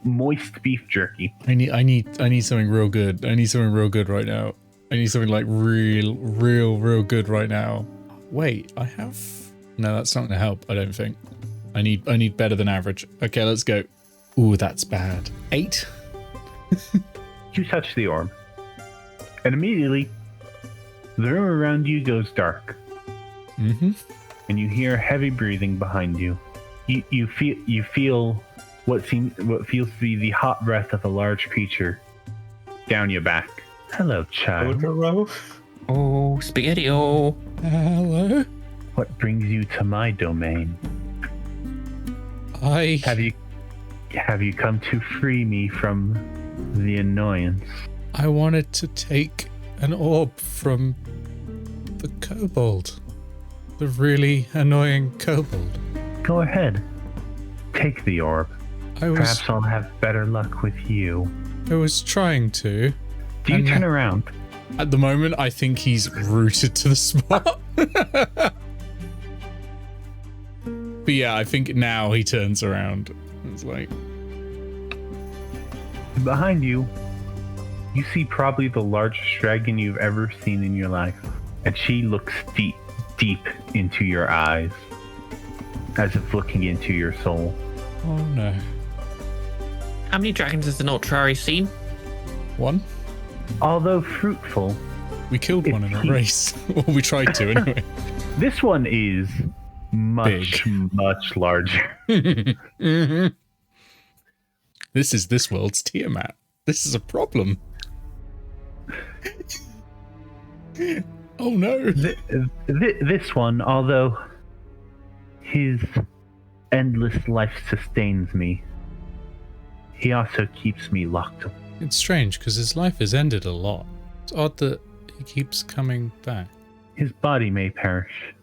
moist beef jerky. I need something real good. I need something real good right now. I need something like real good right now. Wait, I have. No, that's not gonna help. I don't think. I need better than average. Okay, let's go. Ooh, that's bad. 8. You touch the orb, and immediately the room around you goes dark. Mm-hmm. And you hear heavy breathing behind you. You feel what feels to be the hot breath of a large creature down your back. Hello, child. oh, spaghetti. Oh, Hello. What brings you to my domain? Have you come to free me from the annoyance? I wanted to take an orb from the kobold. The really annoying kobold. Go ahead. Take the orb. Perhaps I'll have better luck with you. I was trying to. Do you turn around? At the moment, I think he's rooted to the spot. But yeah, I think now he turns around. It's like... Behind you, you see probably the largest dragon you've ever seen in your life. And she looks deep into your eyes, as if looking into your soul. Oh no. how many dragons has the Inoltrare seen? 1. Although fruitful, We killed one in a race. Or we tried to anyway. this one is much larger. Mm-hmm. This is this world's Tiamat. This is a problem. Oh no. This one, although his endless life sustains me, he also keeps me locked up. It's strange because his life has ended a lot. It's odd that he keeps coming back. His body may perish,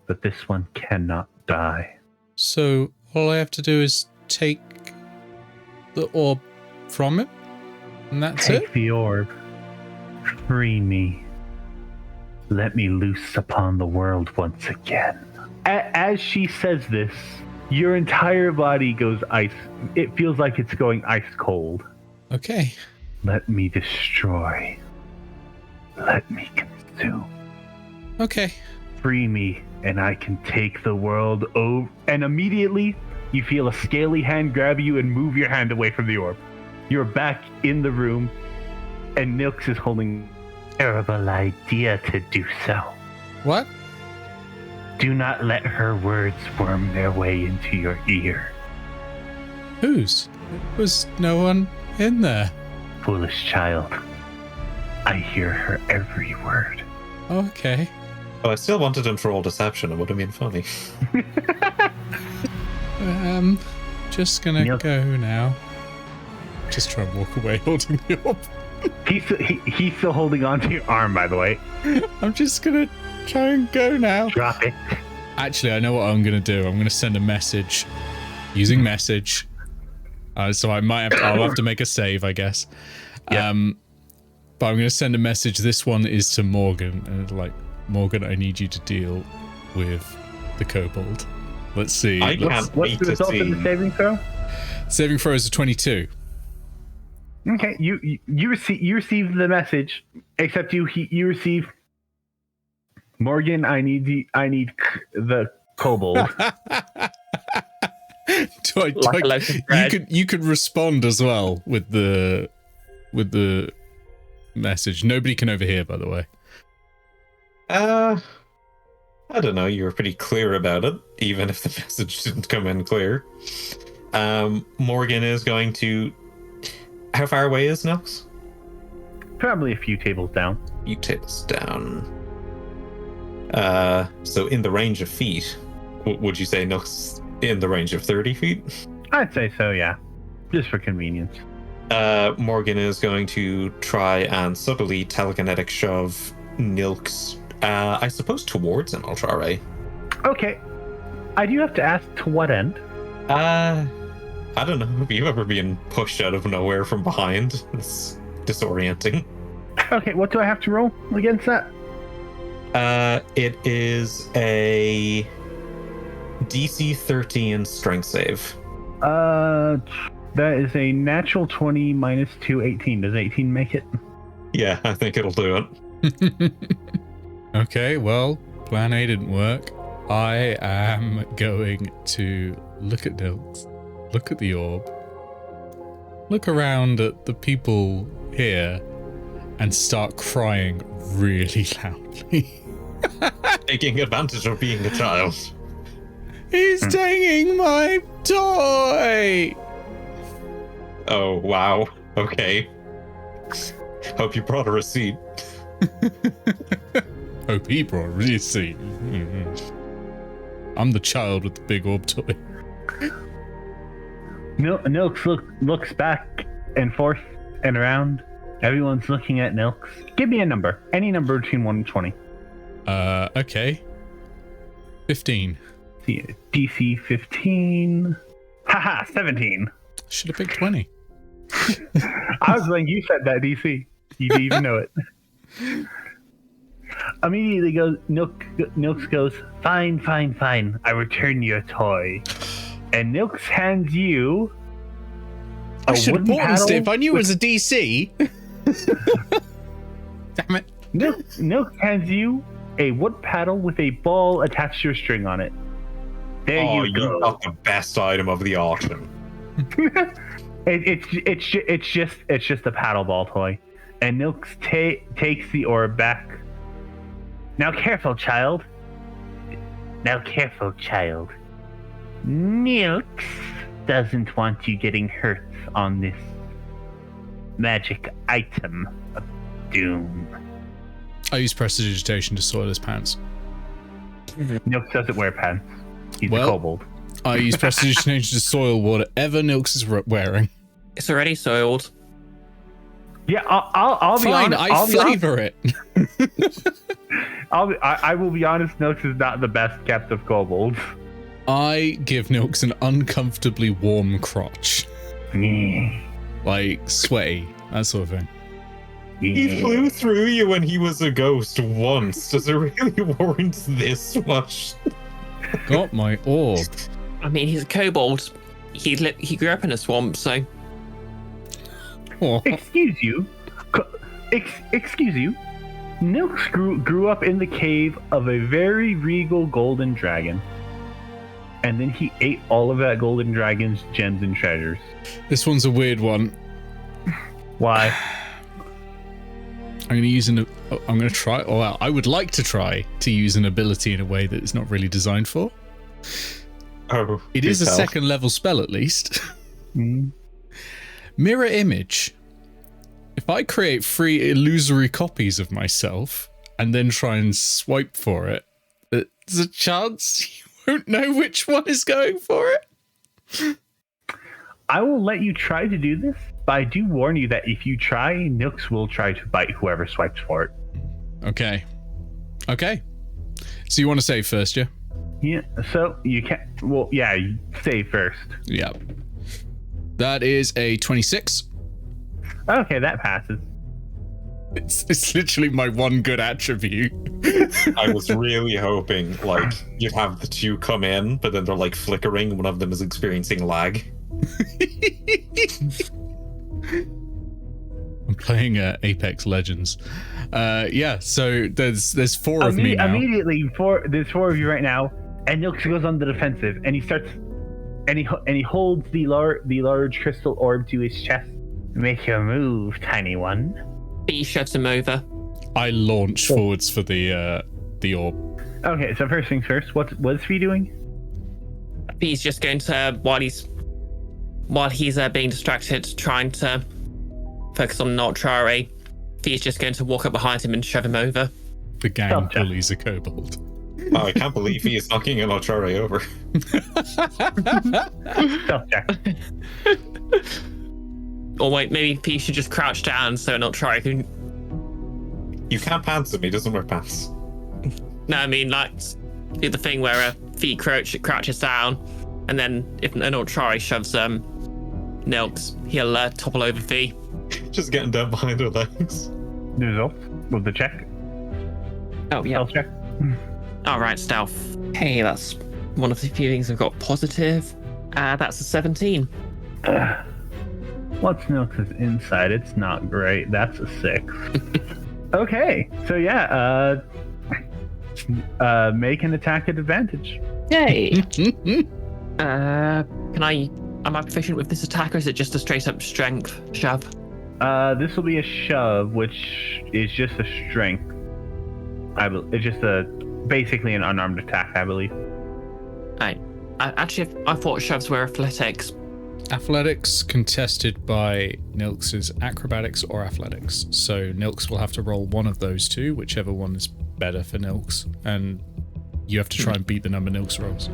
but this one cannot die. So all I have to do is take the orb from him? And that's Take it? the orb. Free me. Let me loose upon the world once again. As she says this, your entire body goes ice. It feels like it's going ice cold. Okay. Let me destroy. Let me consume. Okay. Free me, and I can take the world over. And immediately, you feel a scaly hand grab you and move your hand away from the orb. You're back in the room, and Nilks is holding a terrible idea to do so. What? Do not let her words worm their way into your ear. Whose? There was no one in there. Foolish child. I hear her every word. Okay. But I still wanted him to roll deception. It would have been funny. Just gonna go now. Just try and walk away holding the orb. He's still holding on to your arm, by the way. I'm just gonna try and go now. Drop it. Actually, I know what I'm gonna do. I'm gonna send a message using message. So I might have I'll have to make a save, I guess. Yeah. But I'm gonna send a message. This one is to Morgan, and it's like, Morgan, I need you to deal with the kobold. Let's see. I can't What's wait the to result of the see. saving throw? Saving throw is a 22. Okay, you receive the message, except you receive Morgan. I need the kobold. You could respond as well with the message. Nobody can overhear, by the way. I don't know. You were pretty clear about it, even if the message didn't come in clear. Morgan is going to. How far away is Nux? Probably a few tables down. Few tables down. So in the range of feet, would you say Nux in the range of 30 feet? I'd say so, yeah. Just for convenience. Morgan is going to try and subtly telekinetic shove Nilks, I suppose, towards Inoltrare. Okay. I do have to ask, to what end? I don't know. Have you ever been pushed out of nowhere from behind? It's disorienting. Okay, what do I have to roll against that? It is a DC 13 strength save. That is a natural 20 minus 2, 18. Does 18 make it? Yeah, I think it'll do it. Okay, well, plan A didn't work. I am going to look at Nilks, look at the orb, look around at the people here, and start crying really loudly. Taking advantage of being a child. He's taking my toy! Oh, wow. Okay. Hope you brought a receipt. Hope he brought a receipt. I'm the child with the big orb toy. Nilks looks back and forth and around. Everyone's looking at Nilks. Give me a number. Any number between 1 and 20. Okay. 15. See, DC 15. Haha, 17. Should have picked 20. I was like, you said that DC. You didn't even know it. Immediately Nilks goes, fine. I return your toy. And Nilks hands you I should have bought it if I knew it was a DC. Damn it. Nilks hands you a wood paddle with a ball attached to a string on it. There you go. You got the best item of the auction. It's just a paddle ball toy. And Nilks takes the orb back. Now careful, child. Nilks doesn't want you getting hurt on this magic item of doom. I use prestidigitation to soil his pants. Nilks doesn't wear pants. He's a kobold. I use prestidigitation to soil whatever Nilks is wearing. It's already soiled. Yeah, I'll be Fine, honest. I flavor it. I will be honest. Nilks is not the best kept of kobolds. I give Nilks an uncomfortably warm crotch. Like sweaty, that sort of thing. He flew through you when he was a ghost once. Does it really warrant this much? Got my orb. I mean, he's a kobold. He grew up in a swamp, so. Oh. Excuse you. Nilks grew up in the cave of a very regal golden dragon. And then he ate all of that golden dragon's gems and treasures. This one's a weird one. Why? I'm going to try. Well, I would like to try to use an ability in a way that it's not really designed for. Oh, it is a second level spell at least. Mirror image. If I create 3 illusory copies of myself and then try and swipe for it, there's a chance you won't know which one is going for it. I will let you try to do this, but I do warn you that if you try, Nilks will try to bite whoever swipes for it. Okay. So you want to save first, yeah? Yeah, so you can't... Well, yeah, you save first. Yeah. That is a 26. Okay, that passes. It's literally my one good attribute. I was really hoping, like, you'd have the 2 come in, but then they're, like, flickering. One of them is experiencing lag. I'm playing Apex Legends. Yeah, so there's four of me now. Immediately, there's four of you right now, and Nilks goes on the defensive, and he starts, and he holds the large crystal orb to his chest. Make your move, tiny one. He shuts him over. I launch forwards for the orb. Okay, so first things first, what's he doing? He's just going to, while he's being distracted, trying to focus on Inoltrare, he's just going to walk up behind him and shove him over. The gang bullies a kobold. Oh, I can't believe he is knocking Inoltrare over. Stealth check. Or wait, maybe he should just crouch down so Inoltrare can... You can't pants him, he doesn't wear pants. No, I mean, like, do the thing where Fee crouches down, and then if Inoltrare shoves Nilks, he'll topple over Fee. Just getting down behind her legs. Result with the check. Oh, yeah. Stealth check. All right, stealth. Hey, that's one of the few things I've got positive. That's a 17. What's Nilks' inside? It's not great. That's a 6. Okay, so yeah, make an attack at advantage. Yay! Am I proficient with this attack, or is it just a straight up strength shove? This will be a shove, which is just a strength. It's just basically an unarmed attack, I believe. I thought shoves were athletics. Athletics contested by Nilks' acrobatics or athletics. So Nilks will have to roll one of those two, whichever one is better for Nilks, and you have to try and beat the number Nilks rolls.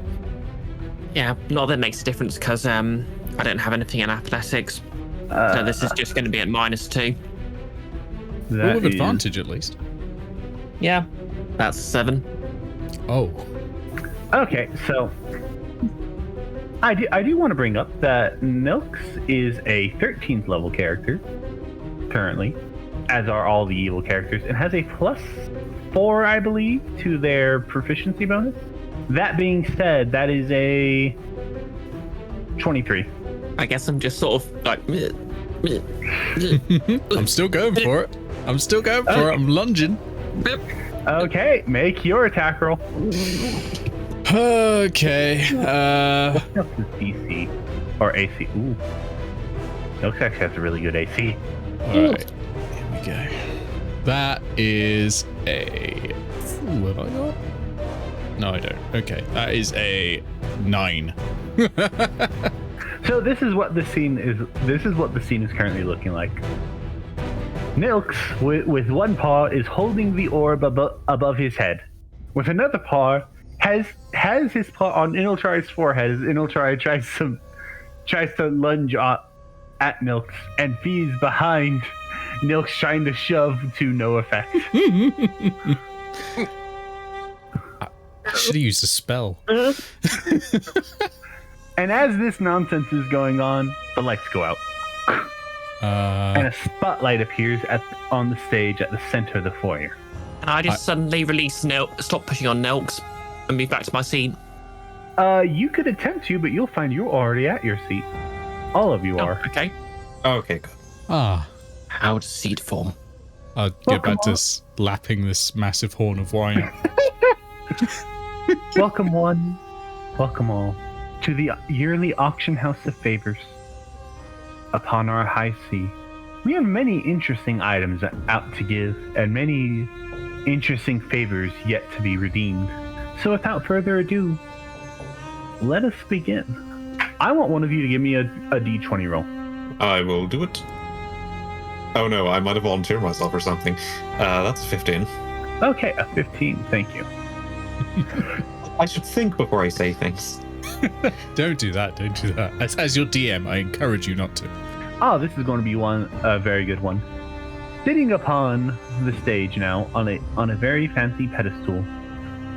Yeah, not that it makes a difference because I don't have anything in athletics. So this is just going to be at -2. Well, with advantage at least. Yeah, that's 7. Oh. Okay, so I do want to bring up that Nilks is a 13th level character currently, as are all the evil characters, and has a +4, I believe, to their proficiency bonus. That being said, that is a 23. I guess I'm just sort of like... I'm still going for it. I'm lunging. Okay, make your attack roll. Okay. What's Nilks' DC? Or AC? Ooh. Nilks actually has a really good AC. Alright. Here we go. That is a... Ooh, have I got? No, I don't. Okay. That is a 9. So this is what the scene is. This is what the scene is currently looking like. Nilks, with one paw, is holding the orb above his head. With another paw, has his paw on Inoltrare's forehead as Inoltrare tries to lunge at Nilks, and Fee's behind Nilks trying to shove to no effect. I should have used a spell. And as this nonsense is going on, the lights go out. And a spotlight appears on the stage at the center of the foyer. And I just suddenly release stop pushing on Nilks and move back to my seat. You could attempt to, but you'll find you're already at your seat. All of you are. Okay. Okay, good. How does seed form? I'll get back to lapping this massive horn of wine. Welcome one, welcome all, to the yearly auction house of favors. Upon our high sea, we have many interesting items out to give, and many interesting favors yet to be redeemed. So without further ado, let us begin. I want one of you to give me a d20 roll. I will do it. Oh no, I might have volunteered myself or something. That's 15. Okay, a 15, thank you. I should think before I say things. Don't do that. As your DM, I encourage you not to. Oh, this is going to be a very good one. Sitting upon the stage now on a very fancy pedestal,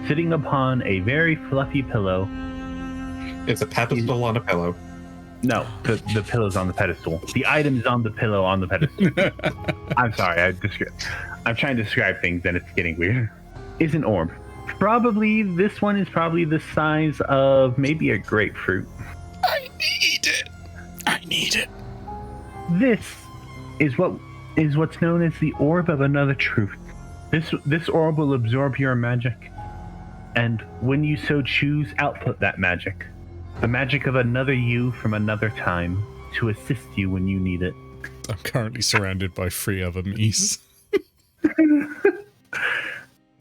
sitting upon a very fluffy pillow. It's a pedestal on a pillow. No, the pillow's on the pedestal. The item's on the pillow on the pedestal. I'm sorry, I'm trying to describe things and it's getting weird. Is an orb. This one is probably the size of maybe a grapefruit. I need it. need it. This is what's known as the orb of another truth. This orb will absorb your magic, and when you so choose, output that magic. The magic of another you from another time to assist you when you need it. I'm currently surrounded by 3 other me's.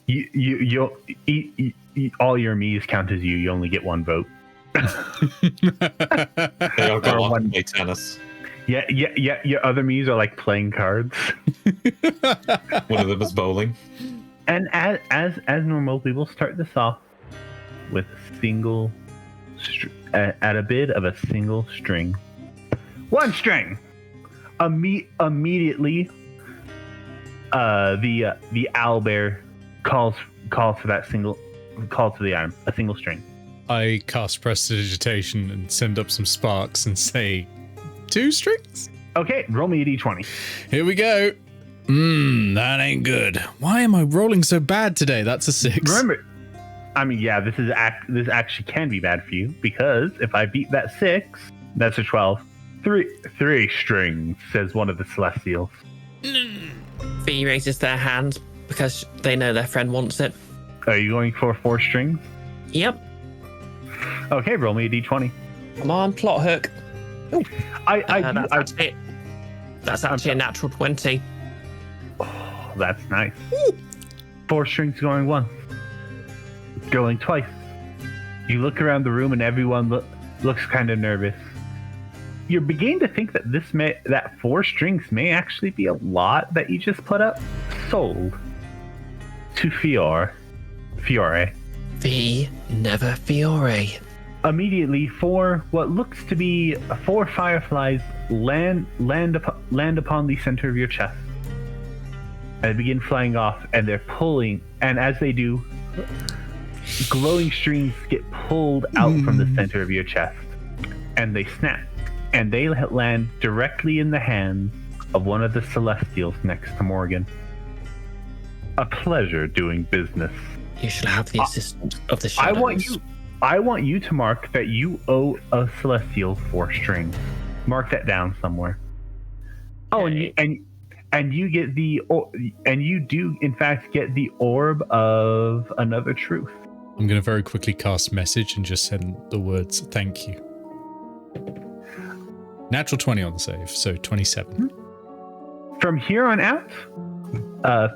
You'll all your me's count as you. You only get 1 vote. They all go off and play tennis. Yeah. Your other me's are like playing cards. One of them is bowling. And as normal, we will start this off with a single, at a bid of a single string. 1 string. Immediately, the owlbear calls for that single, calls for the item, a single string. I cast Prestidigitation and send up some sparks and say, 2 strings? Okay, roll me a d20. Here we go. That ain't good. Why am I rolling so bad today? That's a 6. Remember, I mean, yeah, this actually can be bad for you, because if I beat that 6, that's a 12. 3 strings, says one of the Celestials. Fee raises their hand because they know their friend wants it. Are you going for 4 strings? Yep. Okay, roll me a d20. Come on, plot hook. That's actually a natural 20. Oh, that's nice. 4 strings going once. Going twice. You look around the room and everyone looks kind of nervous. You're beginning to think that that 4 strings may actually be a lot that you just put up. Sold to Fiore. Fee, never Fiore. Immediately, what looks to be 4 fireflies land upon the center of your chest, and they begin flying off. And they're pulling, and as they do, glowing strings get pulled out from the center of your chest, and they snap, and they land directly in the hands of one of the Celestials next to Morgan. A pleasure doing business. You should have the assistant of the shadows. I want you to mark that you owe a Celestial 4 strings. Mark that down somewhere. Oh, Okay. and you get and you do in fact get the orb of another truth. I'm going to very quickly cast message and just send the words thank you. Natural 20 on the save, so 27. From here on out,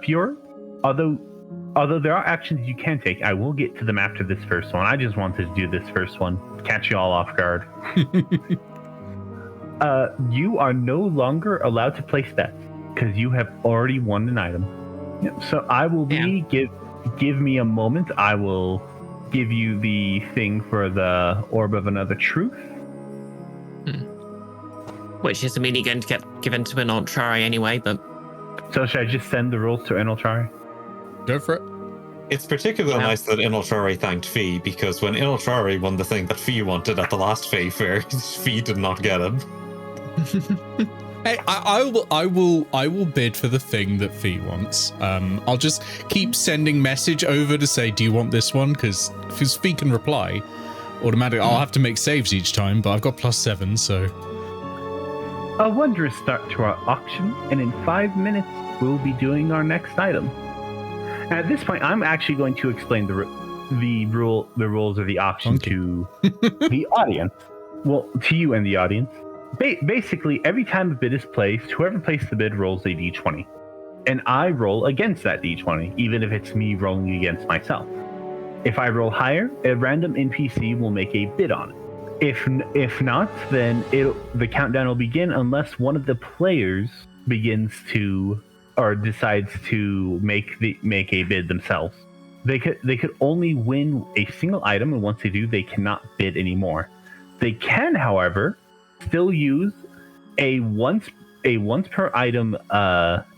Fiore, although there are actions you can take, I will get to them after this first one. I just wanted to do this first one, catch you all off guard. You are no longer allowed to place bets because you have already won an item. Yep, so I will be give me a moment. I will give you the thing for the orb of another truth. Which is immediately going to get given to Inoltrare anyway, but... So should I just send the rules to Inoltrare? Go for it. It's particularly nice that Inoltrare thanked Fee, because when Inoltrare won the thing that Fee wanted at the last Fey Fair, Fee did not get it. Hey, I will bid for the thing that Fee wants. I'll just keep sending message over to say, do you want this one? Because Fee can reply automatically. I'll have to make saves each time, but I've got +7, so... A wondrous start to our auction, and in 5 minutes, we'll be doing our next item. At this point, I'm actually going to explain the rules of the auction to the audience. Well, to you and the audience. Basically, every time a bid is placed, whoever placed the bid rolls a d20. And I roll against that d20, even if it's me rolling against myself. If I roll higher, a random NPC will make a bid on it. If not, then the countdown will begin unless one of the players begins to or decides to make a bid themselves. They could only win a single item, and once they do, they cannot bid anymore. They can, however, still use a once per item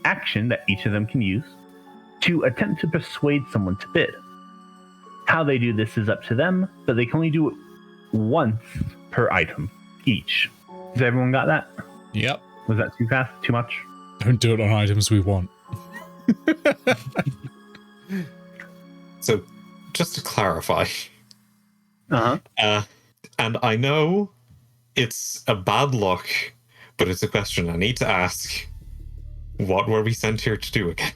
action that each of them can use to attempt to persuade someone to bid. How they do this is up to them, but they can only do it once per item each. Has everyone got that? Yep. Was that too fast? Too much? Don't do it on items we want. So, just to clarify, Uh-huh. and I know It's a bad luck, but it's a question I need to ask. What were we sent here to do again?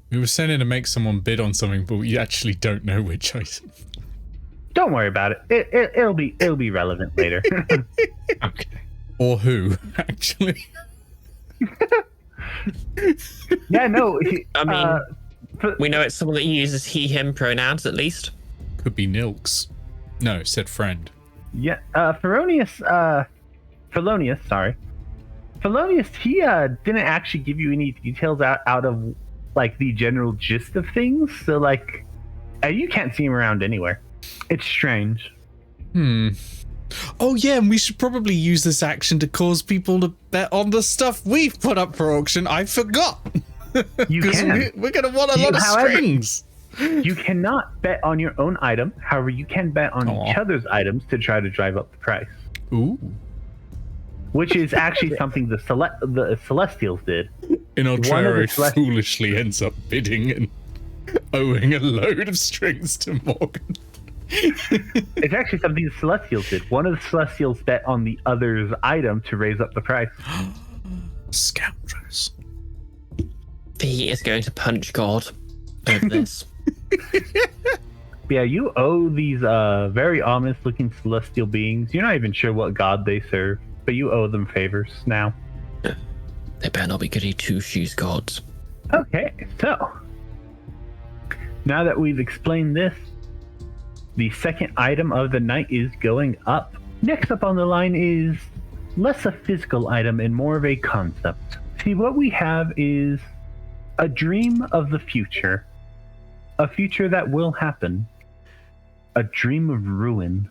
We were sent in to make someone bid on something, but we actually don't know which item. Don't worry about it. It'll be relevant later. Okay. Or who, actually. Yeah, no. I mean, we know it's someone that uses he, him pronouns, at least. Could be Nilks. No, said friend. Yeah, Felonius, sorry. Felonius, he didn't actually give you any details out of, like, the general gist of things. So, like, you can't see him around anywhere. It's strange. Oh yeah, and we should probably use this action to cause people to bet on the stuff we've put up for auction. I forgot. You can. We're going to want a lot of strings. You cannot bet on your own item. However, you can bet on each other's items to try to drive up the price. Ooh. Which is actually something the Celestials did. Inoltrare foolishly ends up bidding and owing a load of strings to Morgan. It's actually something the Celestials did. One of the Celestials bet on the other's item to raise up the price. Scoundrels. He is going to punch God over this. Yeah, you owe these very ominous-looking celestial beings. You're not even sure what god they serve, but you owe them favors now. They better not be goody two-shoes gods. Okay, so now that we've explained this, the second item of the night is going up. Next up on the line is less a physical item and more of a concept. See, what we have is a dream of the future. A future that will happen. A dream of ruin.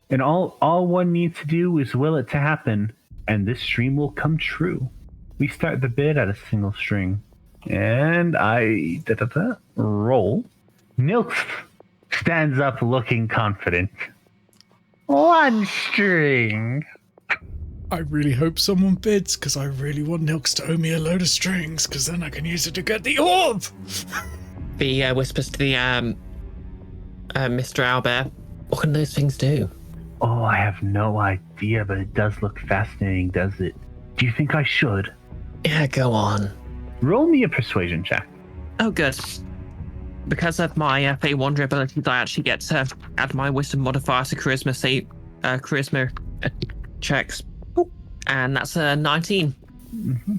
And all one needs to do is will it to happen, and this dream will come true. We start the bid at a single string. And I roll. Nilks stands up looking confident. One string. I really hope someone bids, because I really want Nilks to owe me a load of strings, because then I can use it to get the orb. The whispers to the Mr. Owlbear. What can those things do? Oh, I have no idea, but it does look fascinating, does it? Do you think I should? Yeah, go on. Roll me a persuasion check. Oh, good. Because of my Fey Wander abilities, I actually get to add my wisdom modifier to charisma checks. And that's a 19. Mm-hmm.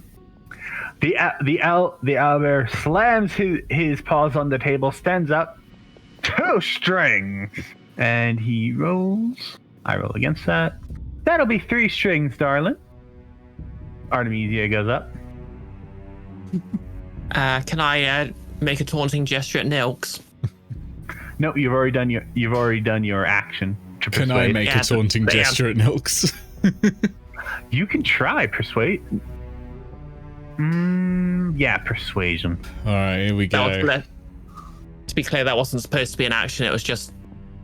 The owlbear slams his paws on the table, stands up, 2 strings, and he rolls. I roll against that. That'll be 3 strings, darling. Artemisia goes up. Can I make a taunting gesture at Nilks? No, you've already done your action to persuade. Can I make a taunting gesture at Nilks? You can try persuade. Yeah, persuasion. All right, here we go. To be clear, that wasn't supposed to be an action. It was just,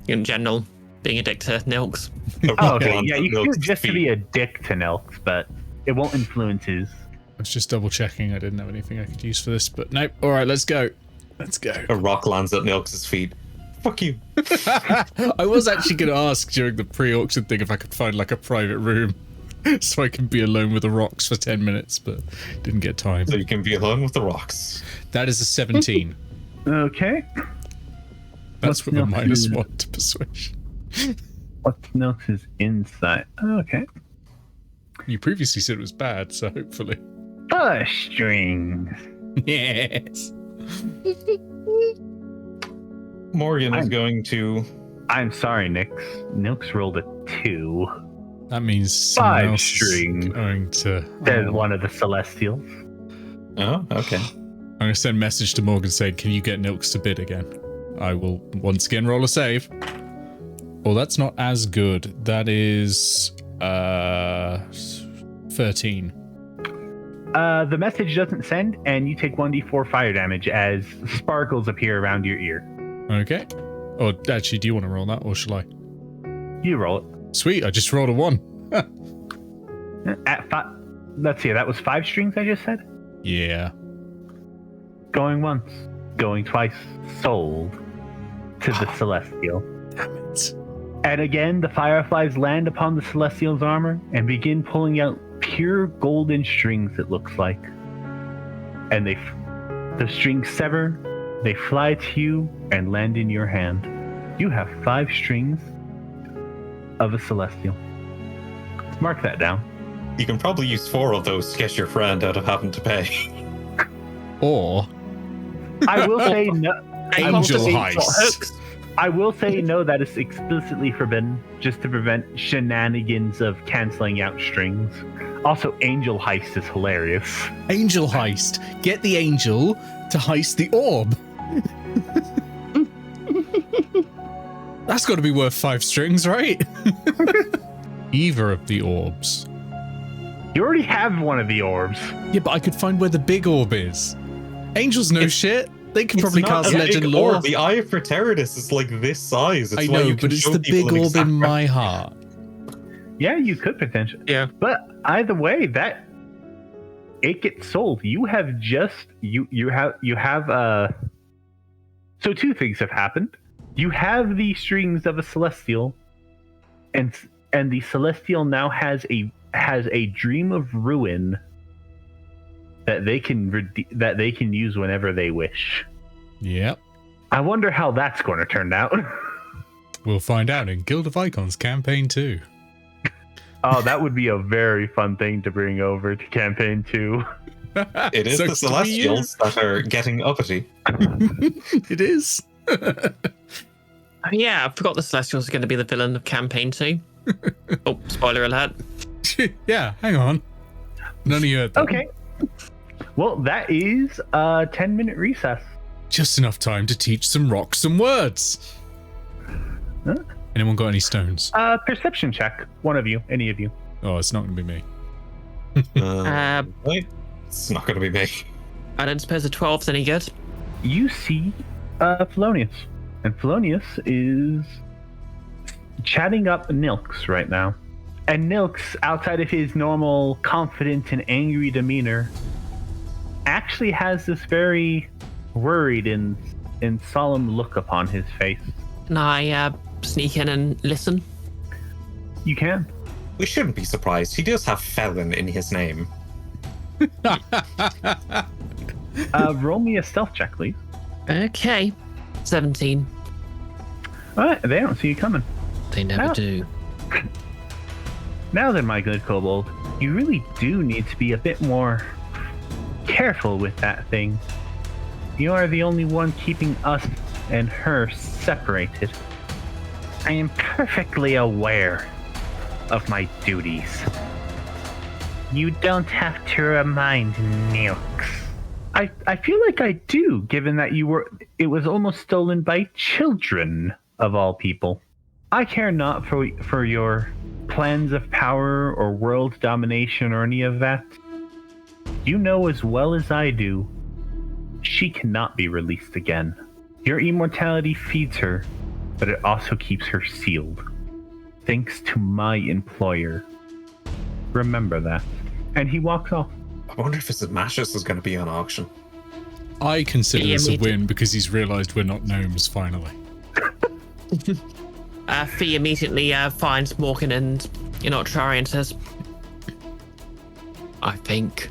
in general, being a dick to Nilks. Oh, okay. Yeah, you can do it just to be a dick to Nilks, but it won't influence his. I was just double checking. I didn't have anything I could use for this, but nope. All right, let's go. Let's go. A rock lands at Nilks' feet. Fuck you. I was actually going to ask during the pre-auction thing if I could find like a private room so I can be alone with the rocks for 10 minutes, but didn't get time. So you can be alone with the rocks. That is a 17. Okay. That's with a -1 to persuasion. What's Nilks' insight? Okay. You previously said it was bad, so hopefully. 4 strings. Yes. Morgan is going to... I'm sorry, Nix. Nilks rolled a 2. That means someone 5 else strings. is going to... There's one of the Celestials. Oh, okay. I'm going to send a message to Morgan saying, can you get Nilks to bid again? I will once again roll a save. Oh, that's not as good. That is 13. The message doesn't send, and you take 1d4 fire damage as sparkles appear around your ear. Okay. Oh, actually, do you want to roll that, or shall I? You roll it. Sweet, I just rolled a 1. At 5. Let's see, that was 5 strings I just said? Yeah. Going once, going twice, sold to the Celestial. Damn it. And again, the fireflies land upon the Celestial's armor and begin pulling out pure golden strings, it looks like. And the strings sever, they fly to you and land in your hand. You have 5 strings of a Celestial. Mark that down. You can probably use 4 of those to get your friend out of having to pay. Or I will say no. Angel Heist. I will say no, that is explicitly forbidden, just to prevent shenanigans of canceling out strings. Also, Angel Heist is hilarious. Angel Heist. Get the angel to heist the orb. That's got to be worth 5 strings, right? Either of the orbs. You already have one of the orbs. Yeah, but I could find where the big orb is. Angels know shit. They can probably It's not cast a legend big lore. orb. The Eye of Preteritus is like this size. It's I why know, you can but it's show the people big an orb in exact my heart. Yeah, you could potentially. Yeah. But either way, that it gets sold. You have just you have so 2 things have happened. You have the strings of a Celestial, and the Celestial now has a dream of ruin that they can use whenever they wish. Yep. I wonder how that's going to turn out. We'll find out in Guild of Icons Campaign 2. Oh, that would be a very fun thing to bring over to Campaign 2. It is the Celestials that are getting uppity. It is. Yeah, I forgot the Celestials are going to be the villain of campaign 2. Oh, spoiler alert. Yeah, hang on. None of you heard that. Okay. Well, that is a 10-minute recess. Just enough time to teach some rocks some words. Huh? Anyone got any stones? Perception check. One of you. Any of you. Oh, it's not going to be me. Wait, it's not going to be me. I don't suppose a 12's any good. You see Felonius. And Felonius is chatting up Nilks right now. And Nilks, outside of his normal confident and angry demeanor, actually has this very worried and solemn look upon his face. Can I sneak in and listen? You can. We shouldn't be surprised. He does have Felon in his name. Roll me a stealth check, please. Okay. 17. All right, they don't see you coming. They never Ah. do. Now then, my good kobold, you really do need to be a bit more careful with that thing. You are the only one keeping us and her separated. I am perfectly aware of my duties. You don't have to remind Nilks. I feel like I do, given that it was almost stolen by children, of all people. I care not for your plans of power or world domination or any of that. You know as well as I do, she cannot be released again. Your immortality feeds her, but it also keeps her sealed. Thanks to my employer. Remember that. And he walks off. I wonder if his mattress is going to be on auction. I consider Yeah, this me a too. win because he's realised we're not gnomes finally. Fee immediately finds Morgan and Inoltrare and says, I think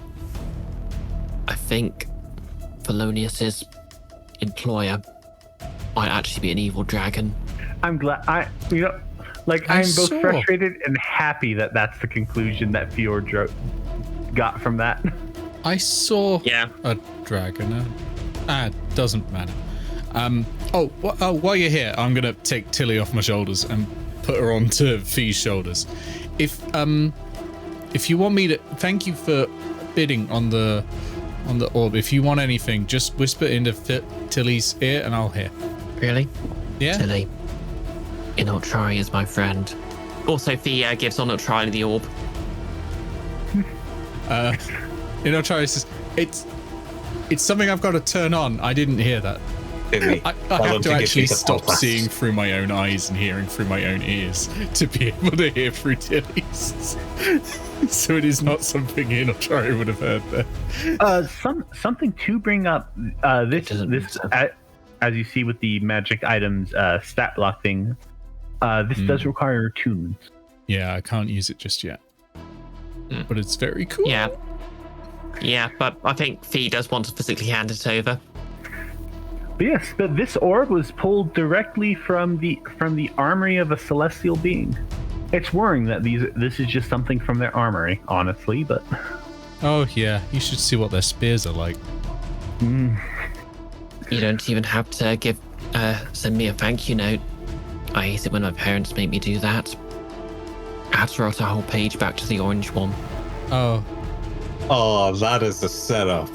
Felonius's employer might actually be an evil dragon. I'm glad I'm both saw. frustrated and happy that that's the conclusion that Fiore got from that. I saw Yeah. a dragon. Doesn't matter. While you're here, I'm gonna take Tilly off my shoulders and put her onto Fee's shoulders. If you want me to, thank you for bidding on the orb. If you want anything, just whisper into Tilly's ear and I'll hear. Really? Yeah. Tilly. Inoltrare is my friend. Also, Fee gives Inoltrare the orb. Inoltrare says it's something I've got to turn on. I didn't hear that. Tilly, I tell him have to give actually you the stop podcast. seeing through my own eyes and hearing through my own ears to be able to hear through Tilly's. So it is not something Inoltrare would have heard there. Something to bring up. This doesn't make sense. as you see with the magic items stat block thing. This does require attunements. Yeah, I can't use it just yet. Mm. But it's very cool. Yeah. Yeah, but I think Fee does want to physically hand it over. But yes, but this orb was pulled directly from the armory of a celestial being. It's worrying that this is just something from their armory, honestly, but... Oh, yeah. You should see what their spears are like. Mm. You don't even have to send me a thank you note. I hate it when my parents make me do that. I had to write a whole page back to the orange one. Oh. Oh, that is a setup.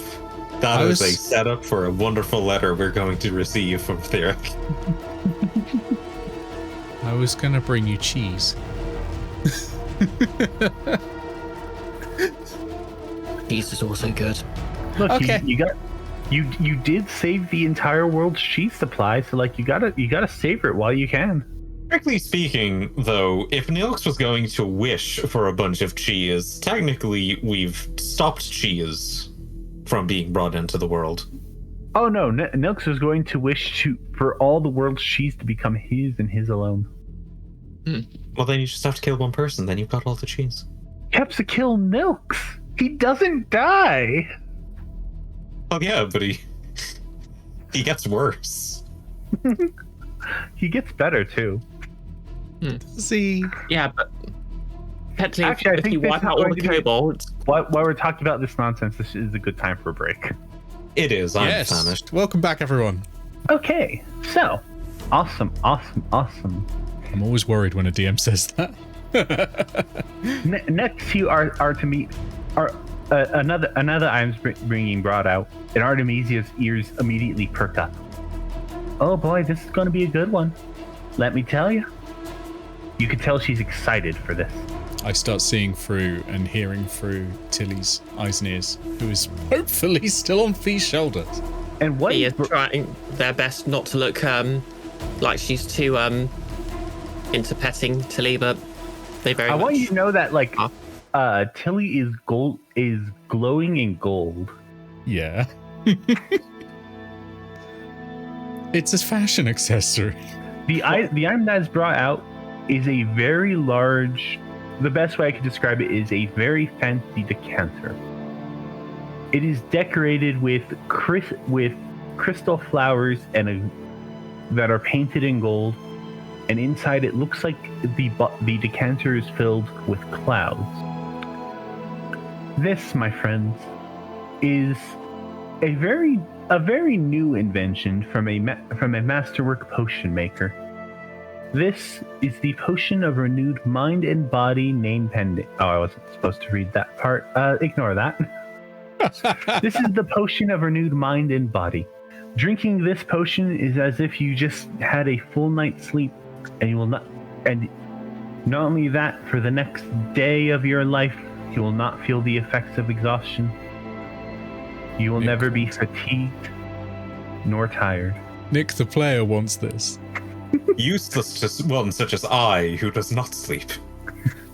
That is a setup for a wonderful letter we're going to receive from Theric. I was going to bring you cheese. Cheese is also good. Look, Okay. you did save the entire world's cheese supply, so like you gotta savor it while you can. Strictly speaking, though, if Nilix was going to wish for a bunch of cheese, technically we've stopped cheese from being brought into the world. Oh no, Nilix was going to wish for all the world's cheese to become his and his alone. Well, then you just have to kill one person, then you've got all the cheese. You have to kill Nilix. He doesn't die. Oh yeah, but he gets worse. He gets better too. See? Yeah, but technically, Actually, I if think you this wipe is out all going the to be- kobolds, While we're talking about this nonsense, this is a good time for a break. It is, I'm Yes. famished. Welcome back, everyone. Okay, so awesome. I'm always worried when a DM says that. Next you are to meet another I'm bringing brought out, and Artemisia's ears immediately perk up. Oh boy, this is going to be a good one. Let me tell you. You can tell she's excited for this. I start seeing through and hearing through Tilly's eyes and ears, who is hopefully still on Fee's shoulders. And what they are trying their best not to look like she's too into petting Tilly, but they very I much... want you to know that Tilly is glowing in gold. Yeah. It's a fashion accessory. The item that is brought out is a very large. The best way I could describe it is a very fancy decanter. It is decorated with crystal flowers that are painted in gold, and inside it looks like the decanter is filled with clouds. This, my friends, is a very new invention from a masterwork potion maker. This is the potion of renewed mind and body, name pending. Oh, I wasn't supposed to read that part. Ignore that. This is the potion of renewed mind and body. Drinking this potion is as if you just had a full night's sleep, and not only that, for the next day of your life, you will not feel the effects of exhaustion. You will never be fatigued nor tired. Nick the player wants this. Useless to one such as I, who does not sleep.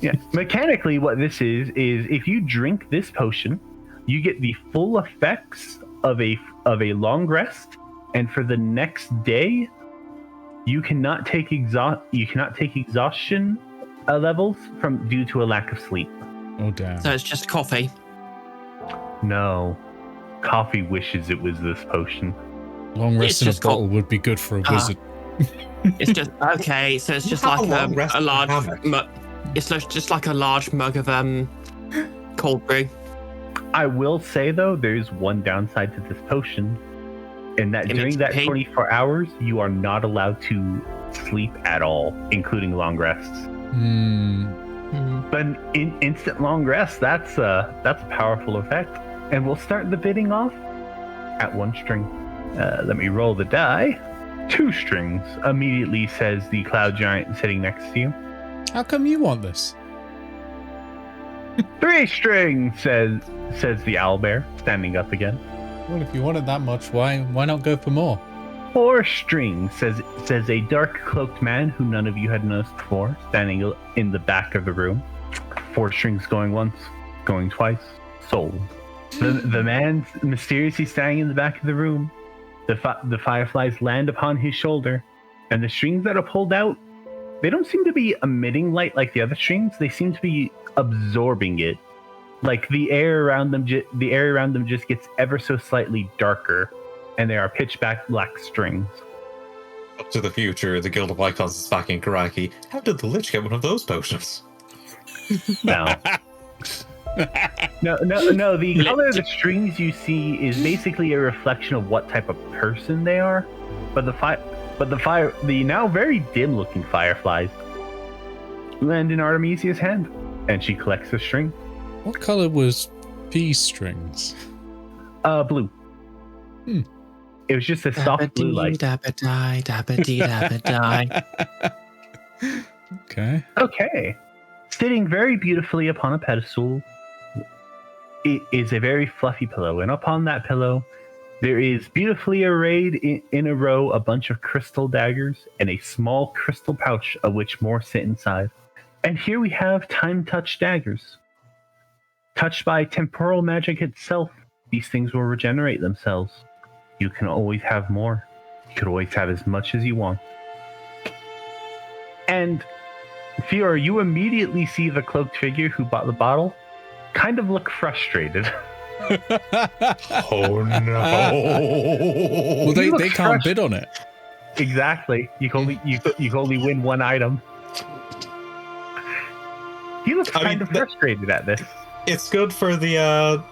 Yeah, mechanically, what this is if you drink this potion, you get the full effects of a long rest, and for the next day, you cannot take exhaustion levels due to a lack of sleep. Oh damn. So it's just coffee. No, coffee wishes it was this potion. Long rest It's in a just bottle would be good for a wizard. It's just okay. So it's just How like long rest a in a large. hammock? It's just like a large mug of cold brew. I will say though, there's one downside to this potion, and that It during makes that pain. 24 hours, you are not allowed to sleep at all, including long rests. But an instant long rest, that's a powerful effect. And we'll start the bidding off at 1 string. Let me roll the die. 2 strings, immediately says the cloud giant sitting next to you. How come you want this? 3 strings, says the owlbear, standing up again. Well, if you want it that much, why not go for more? 4 strings, says a dark cloaked man who none of you had noticed before, standing in the back of the room. 4 strings going once, going twice, sold. The man mysteriously standing in the back of the room. The fireflies land upon his shoulder, and the strings that are pulled out, they don't seem to be emitting light like the other strings. They seem to be absorbing it. Like the air around them just gets ever so slightly darker, and they are pitch black strings. Up to the future, the Guild of Icons is back in Korakii. How did the Lich get one of those potions? No. No. The color of the strings you see is basically a reflection of what type of person they are. But the now very dim-looking fireflies land in Artemisia's hand, and she collects the string. What color was peace strings? Blue. It was just a soft blue light. Okay. Sitting very beautifully upon a pedestal, it is a very fluffy pillow, and upon that pillow, there is beautifully arrayed in a row a bunch of crystal daggers and a small crystal pouch of which more sit inside. And here we have time-touched daggers. Touched by temporal magic itself, these things will regenerate themselves. You can always have more. You could always have as much as you want. And Fiore, you immediately see the cloaked figure who bought the bottle kind of look frustrated. Oh no! Well, they can't bid on it. Exactly. You can only win one item. He looks kind of frustrated at this. It's good for the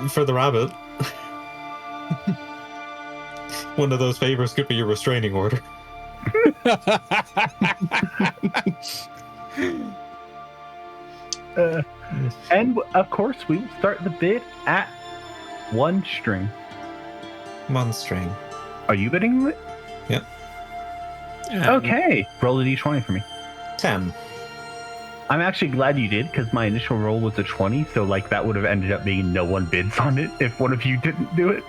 rabbit. One of those favors could be a restraining order. And of course, we will start the bid at 1 string. 1 string. Are you bidding it? Yep. Okay. Roll a d20 for me. 10. I'm actually glad you did, because my initial roll was a 20, so like that would have ended up being no one bids on it if one of you didn't do it.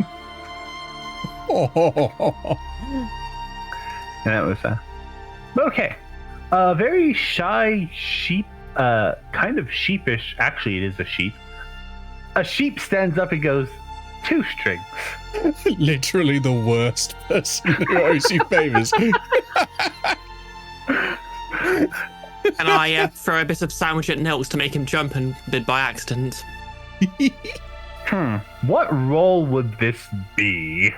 And that was okay. Very shy sheep, kind of sheepish. Actually, it is a sheep. A sheep stands up and goes, 2 strings. Literally the worst person who owes you favors. And I throw a bit of sandwich at Nils to make him jump and bid by accident. What role would this be?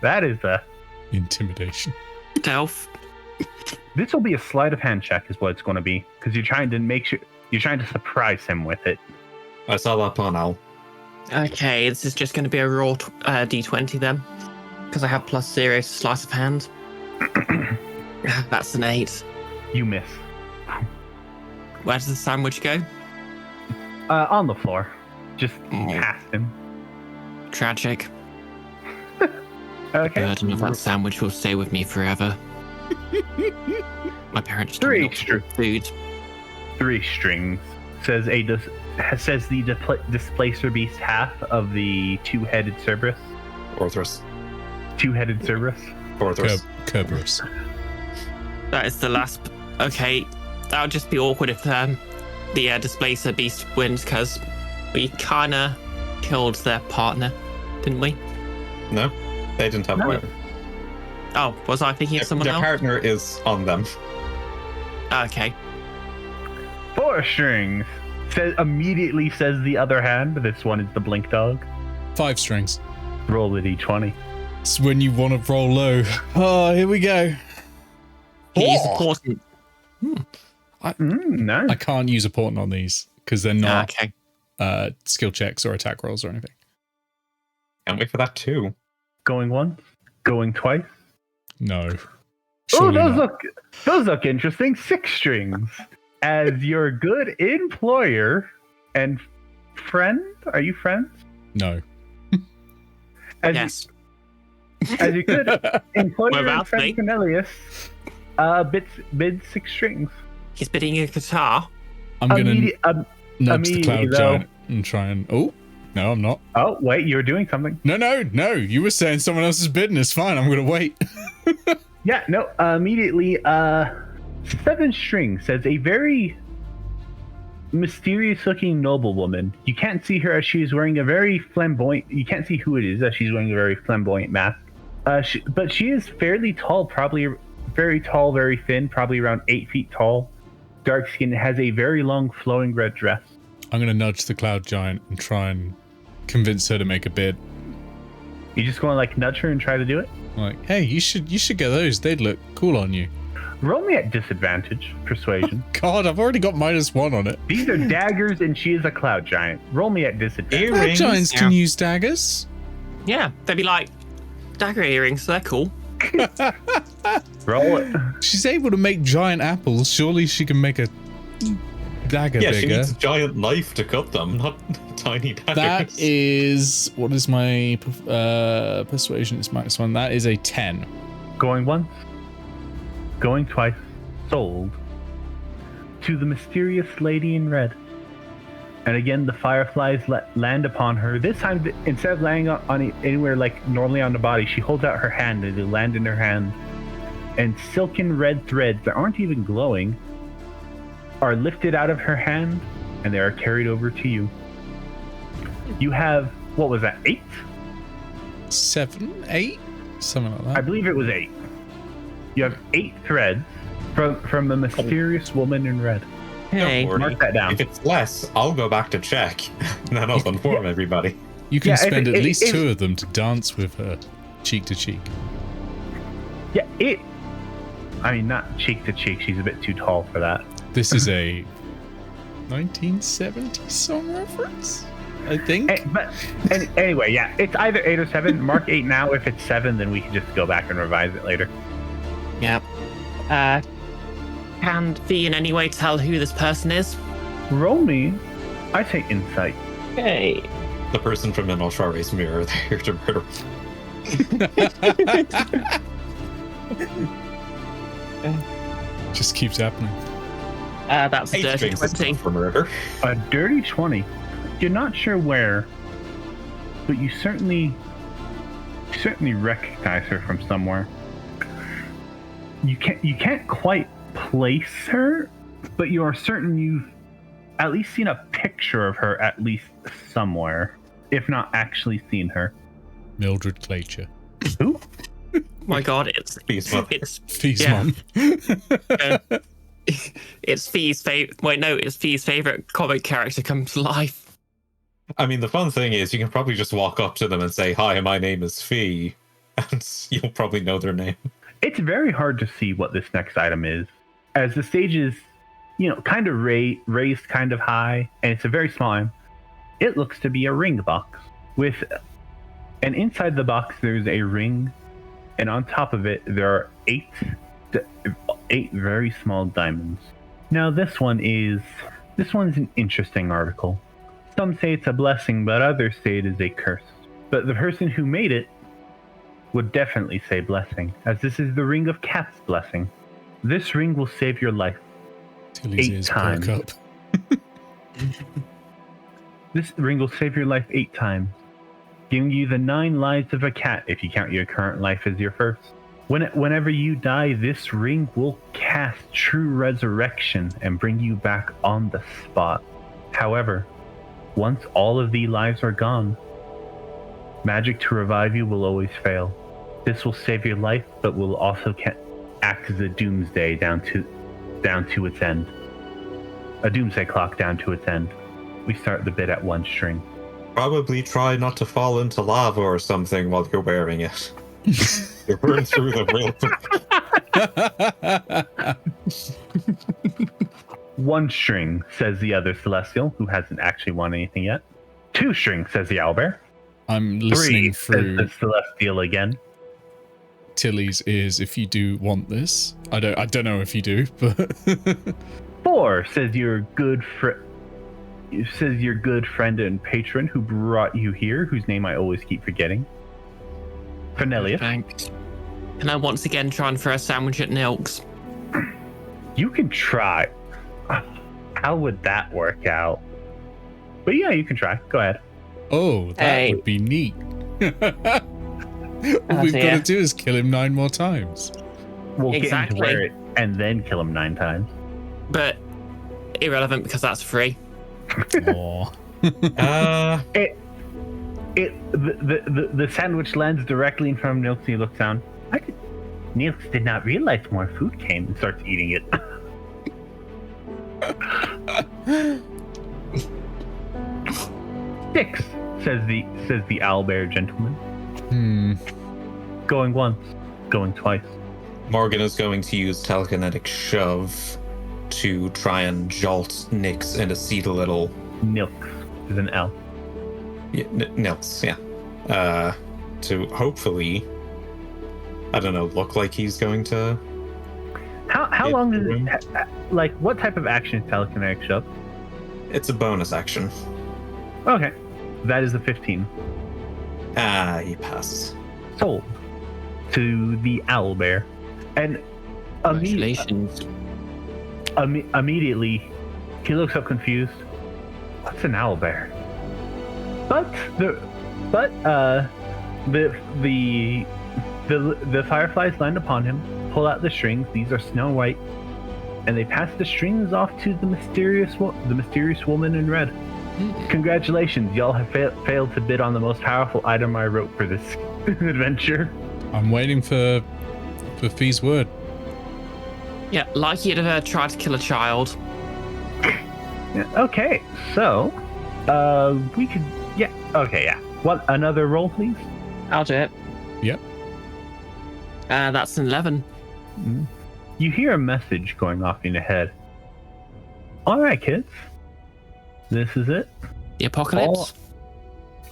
That is a intimidation. Stealth. This will be a sleight of hand check, is what it's going to be, because you're trying to surprise him with it. I saw that plan, Al. Okay, this is just going to be a raw d20 then, because I have +0 sleight of hand. That's an 8. You miss. Where does the sandwich go? On the floor. Just past him. Tragic. Okay. The burden of that sandwich will stay with me forever. My parents told me not to eat food. 3 strings. Says the displacer beast half of the 2-headed Cerberus. Orthrus. 2-headed Cerberus. Orthrus. Kerberos. That is the last. Okay, that would just be awkward if the displacer beast wins, because we kind of killed their partner, didn't we? No, they didn't have one. Oh, was I thinking of someone their else? Their partner is on them. Okay. 4 strings. Immediately says the other hand. This one is the blink dog. 5 strings. Roll a d20. It's when you want to roll low. Oh, here we go. He's important. Nice. I can't use a portent on these because they're not skill checks or attack rolls or anything. Can't wait for that too. Going once, going twice. No. Oh, those look interesting. 6 strings. As your good employer and friend, are you friends? No. Yes. As your good employer and friend Cornelius, bid 6 strings. He's bidding a guitar. I'm gonna nudge the cloud giant and try and. Oh, no, I'm not. Oh, wait, you were doing something. No. You were saying someone else's bidding is fine. I'm gonna wait. Yeah, no. Immediately, 7 strings says a very mysterious-looking noblewoman. You can't see her as she's wearing a very flamboyant. You can't see who it is as she's wearing a very flamboyant mask. But she is fairly tall, probably very tall, very thin, probably around 8 feet tall. Dark skin, has a very long flowing red dress. I'm gonna nudge the cloud giant and try and convince her to make a bid. You just going to like nudge her and try to do it? Like, hey, you should get those. They'd look cool on you. Roll me at disadvantage, persuasion. God, I've already got -1 on it. These are daggers, and she is a cloud giant. Roll me at disadvantage. Cloud giants can use daggers. Yeah, they'd be like dagger earrings. So they're cool. Roll it. She's able to make giant apples. Surely she can make a dagger Yeah, bigger. she needs a giant knife to cut them, not tiny daggers. That is, what is my persuasion? It's -1. That is a 10. Going once, going twice, sold to the mysterious lady in red. And again, the fireflies land upon her. This time, instead of landing on anywhere like normally on the body, she holds out her hand and they land in her hand. And silken red threads that aren't even glowing are lifted out of her hand and they are carried over to you. You have, what was that, 8? 7, 8? Something like that. I believe it was 8. You have 8 threads from the mysterious woman in red. Hey, Don't worry. Mark that down. If it's less, I'll go back to check. And then I'll inform everybody. You can Yeah, if spend it- at if- least if- 2 of them to dance with her, cheek to cheek. Yeah, I mean, not cheek to cheek. She's a bit too tall for that. This is a 1970s song reference, I think. Anyway, yeah, it's either 8 or 7. Mark 8 now. If it's 7, then we can just go back and revise it later. Yep. Can Fee in any way tell who this person is? Roll me, I say insight. Okay. The person from Inoltrare's mirror there to murder. Just keeps happening. That's a 8 dirty strings is 20. enough for murder. A dirty 20. You're not sure where, but you certainly recognize her from somewhere. You can't quite place her, but you are certain you've at least seen a picture of her at least somewhere, if not actually seen her. Mildred Claycher. Who? My God, it's Fee's mother. Fee's Yeah. mum. it's Fee's favorite. Wait, no, it's Fee's favorite comic character come to life. I mean, the fun thing is you can probably just walk up to them and say, "Hi, my name is Fee," and you'll probably know their name. It's very hard to see what this next item is, as the stage is, kind of raised kind of high, and it's a very small item. It looks to be a ring box and inside the box there's a ring, and on top of it there are 8 very small diamonds. Now this one's an interesting article. Some say it's a blessing, but others say it is a curse. But the person who made it would definitely say blessing, as this is the ring of Cat's blessing. This ring will save your life. Tilly's 8 ears times. perk up. This ring will save your life 8 times, giving you the 9 lives of a cat if you count your current life as your first. Whenever you die, this ring will cast true resurrection and bring you back on the spot. However, once all of the lives are gone, magic to revive you will always fail. This will save your life, but will also act as a doomsday down to its end. A doomsday clock down to its end. We start the bit at 1 string. Probably try not to fall into lava or something while you're wearing it. You burn through them real quick. 1 string, says the other Celestial, who hasn't actually won anything yet. 2 string, says the Owlbear. I'm 3, listening says through the Celestial again. Tilly's ears if you do want this. I don't know if you do, but 4, says your good friend and patron who brought you here, whose name I always keep forgetting. Fernelius. Thanks. Can I once again try and throw a sandwich at Nilks? You can try. How would that work out? But yeah, you can try. Go ahead. oh, that Hey. would be neat. All we've got dear. to do is kill him 9 more times. We'll get Exactly. into wear it and then kill him 9 times. But irrelevant because that's free. Aw. The sandwich lands directly in front of Nilks and he looks down. Nils did not realize more food came and starts eating it. 6, says the owlbear gentleman. Going once, going twice. Morgan is going to use telekinetic shove to try and jolt Nix and seat a little. Nilks is an L. Yeah, Nils, yeah. To hopefully, I don't know, look like he's going to. How long does it? Like, what type of action is telekinetic shove? It's a bonus action. Okay, that is a 15. He passes. Sold to the owlbear, and Congratulations. immediately he looks up confused. What's an owlbear? But the fireflies land upon him, pull out the strings. These are snow white, and they pass the strings off to the mysterious woman in red. Congratulations, y'all have failed to bid on the most powerful item I wrote for this adventure. I'm waiting for Fee's word. Yeah, like he'd have tried to kill a child. Yeah, okay, so we could, yeah, okay, yeah. What, another roll, please? I'll do it. Yep. That's an 11. You hear a message going off in your head. All right, kids. This is it. The apocalypse?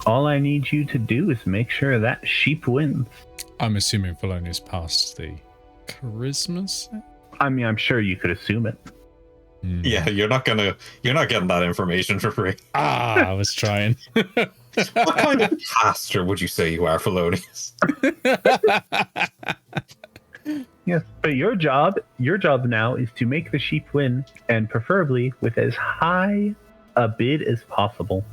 All I need you to do is make sure that sheep wins. I'm assuming Felonius passed the charisma set? I mean, I'm sure you could assume it. Yeah, you're not getting that information for free. I was trying. What kind of pastor would you say you are, Felonius? Yes, but your job now is to make the sheep win, and preferably with as high a bid as possible.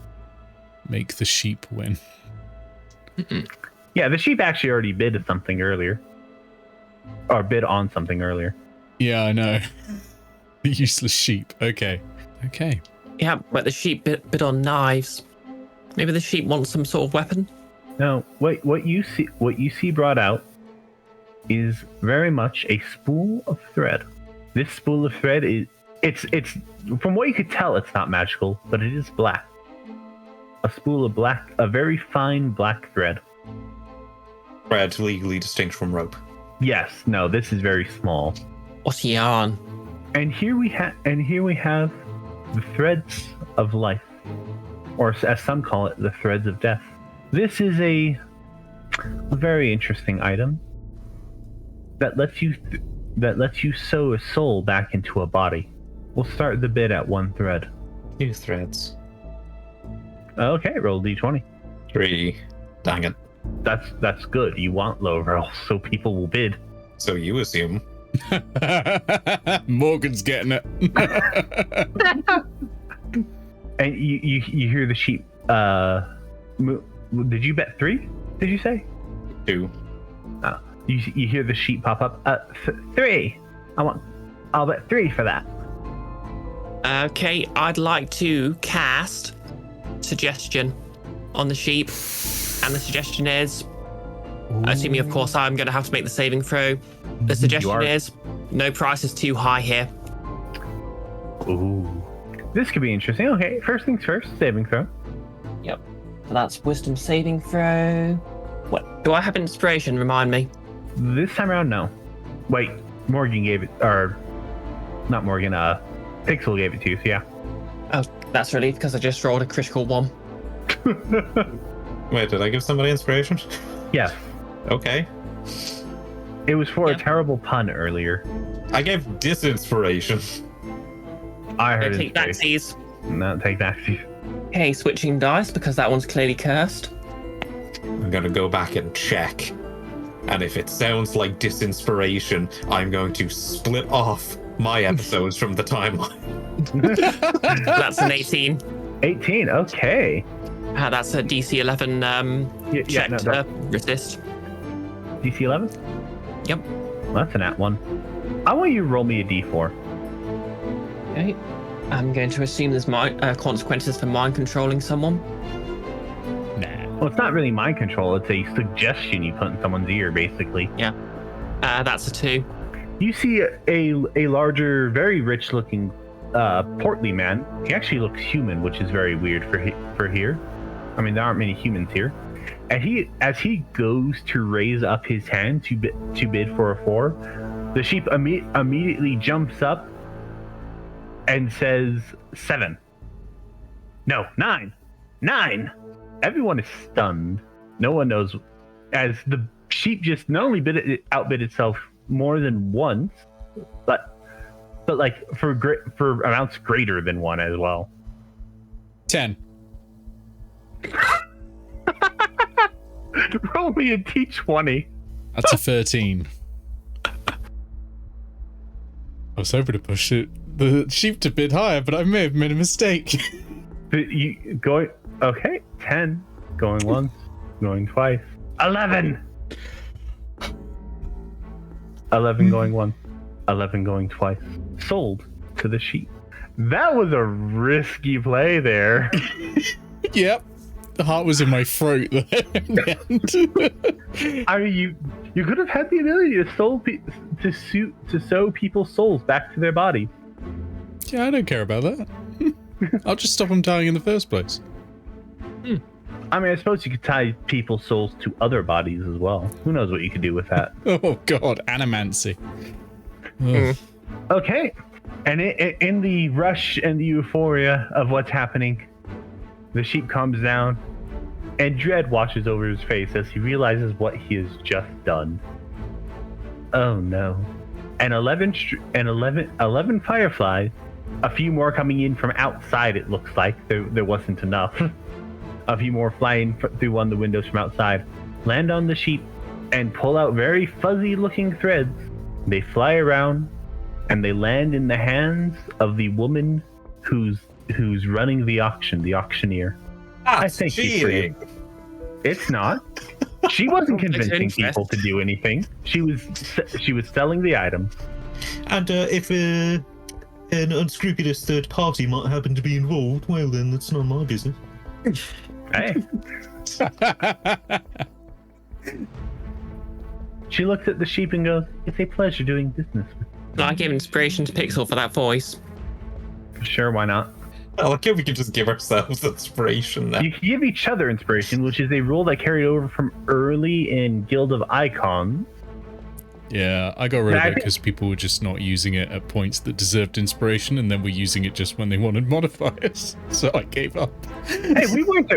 Make the sheep win. Yeah, the sheep actually already bid something earlier. Or bid on something earlier. Yeah, I know. The useless sheep. Okay. Yeah, but the sheep bid on knives. Maybe the sheep wants some sort of weapon. No, what you see brought out is very much a spool of thread. This spool of thread is it's from what you could tell, it's not magical, but it is black. A spool of black, a very fine black thread. Thread legally distinct from rope. Yes, no, this is very small. What's yarn? And here we have the threads of life, or as some call it, the threads of death. This is a very interesting item that lets you sew a soul back into a body. We'll start the bid at 1 thread. 2 threads. Okay, roll d20. 3. Dang it. That's good. You want low rolls so people will bid. So you assume. Morgan's getting it. And you hear the sheep. Did you bet 3? Did you say? 2. Oh, you hear the sheep pop up. 3. I'll bet 3 for that. Okay, I'd like to cast suggestion on the sheep, and the suggestion is, assuming of course I'm going to have to make the saving throw. The suggestion is, no price is too high here. Ooh, this could be interesting. Okay, first things first, saving throw. Yep. So that's wisdom saving throw. What? Do I have inspiration? Remind me. This time around, no. Wait, Morgan gave it, or not Morgan, Pixel gave it to you, so yeah. Oh, that's relief because I just rolled a critical 1. Wait, did I give somebody inspiration? Yes. Okay. It was for a terrible pun earlier. I gave disinspiration. I heard Take that, please. No, take that. Okay, switching dice because that one's clearly cursed. I'm gonna go back and check. And if it sounds like disinspiration, I'm going to split off my episodes from the timeline. That's an 18. 18, okay. That's a DC 11 check to resist. DC 11? Yep. Well, that's an at 1. I want you to roll me a d4. Okay. I'm going to assume there's consequences for mind controlling someone. Nah. Well, it's not really mind control. It's a suggestion you put in someone's ear, basically. Yeah. That's a 2. You see a larger, very rich-looking, portly man. He actually looks human, which is very weird for here. I mean, there aren't many humans here. And as he goes to raise up his hand to bid for a 4, the sheep immediately jumps up and says 7. No, 9. 9. Everyone is stunned. No one knows, as the sheep just not only outbid itself more than once, but like for amounts greater than 1 as well. 10. Roll me a D20. That's a 13. I was hoping to push the sheep to bid higher, but I may have made a mistake. Okay, 10. Going once, going twice. 11. 11 going once, 11 going twice. Sold to the sheep. That was a risky play there. Yep. The heart was in my throat there. I mean, you could have had the ability to sew people's souls back to their body. Yeah, I don't care about that. I'll just stop them dying in the first place. I mean, I suppose you could tie people's souls to other bodies as well. Who knows what you could do with that? Oh god, animancy. Ugh. Okay, and in the rush and the euphoria of what's happening, the sheep calms down, and dread washes over his face as he realizes what he has just done. Oh no! And 11 fireflies, a few more coming in from outside. It looks like there wasn't enough. A few more flying through one of the windows from outside, land on the sheep, and pull out very fuzzy-looking threads. They fly around, and they land in the hands of the woman who's running the auction, the auctioneer. I think cheating. It's not. She wasn't convincing people to do anything. She was selling the items. And if an unscrupulous third party might happen to be involved, well then, that's not my business. Hey. She looks at the sheep and goes, "It's a pleasure doing business with you." I give inspiration to Pixel for that voice. Sure, why not? I like if we could just give ourselves inspiration now. You can give each other inspiration, which is a rule that carried over from early in Guild of Icons. Yeah, I got rid of it because people were just not using it at points that deserved inspiration, and then were using it just when they wanted modifiers. So I gave up. Hey,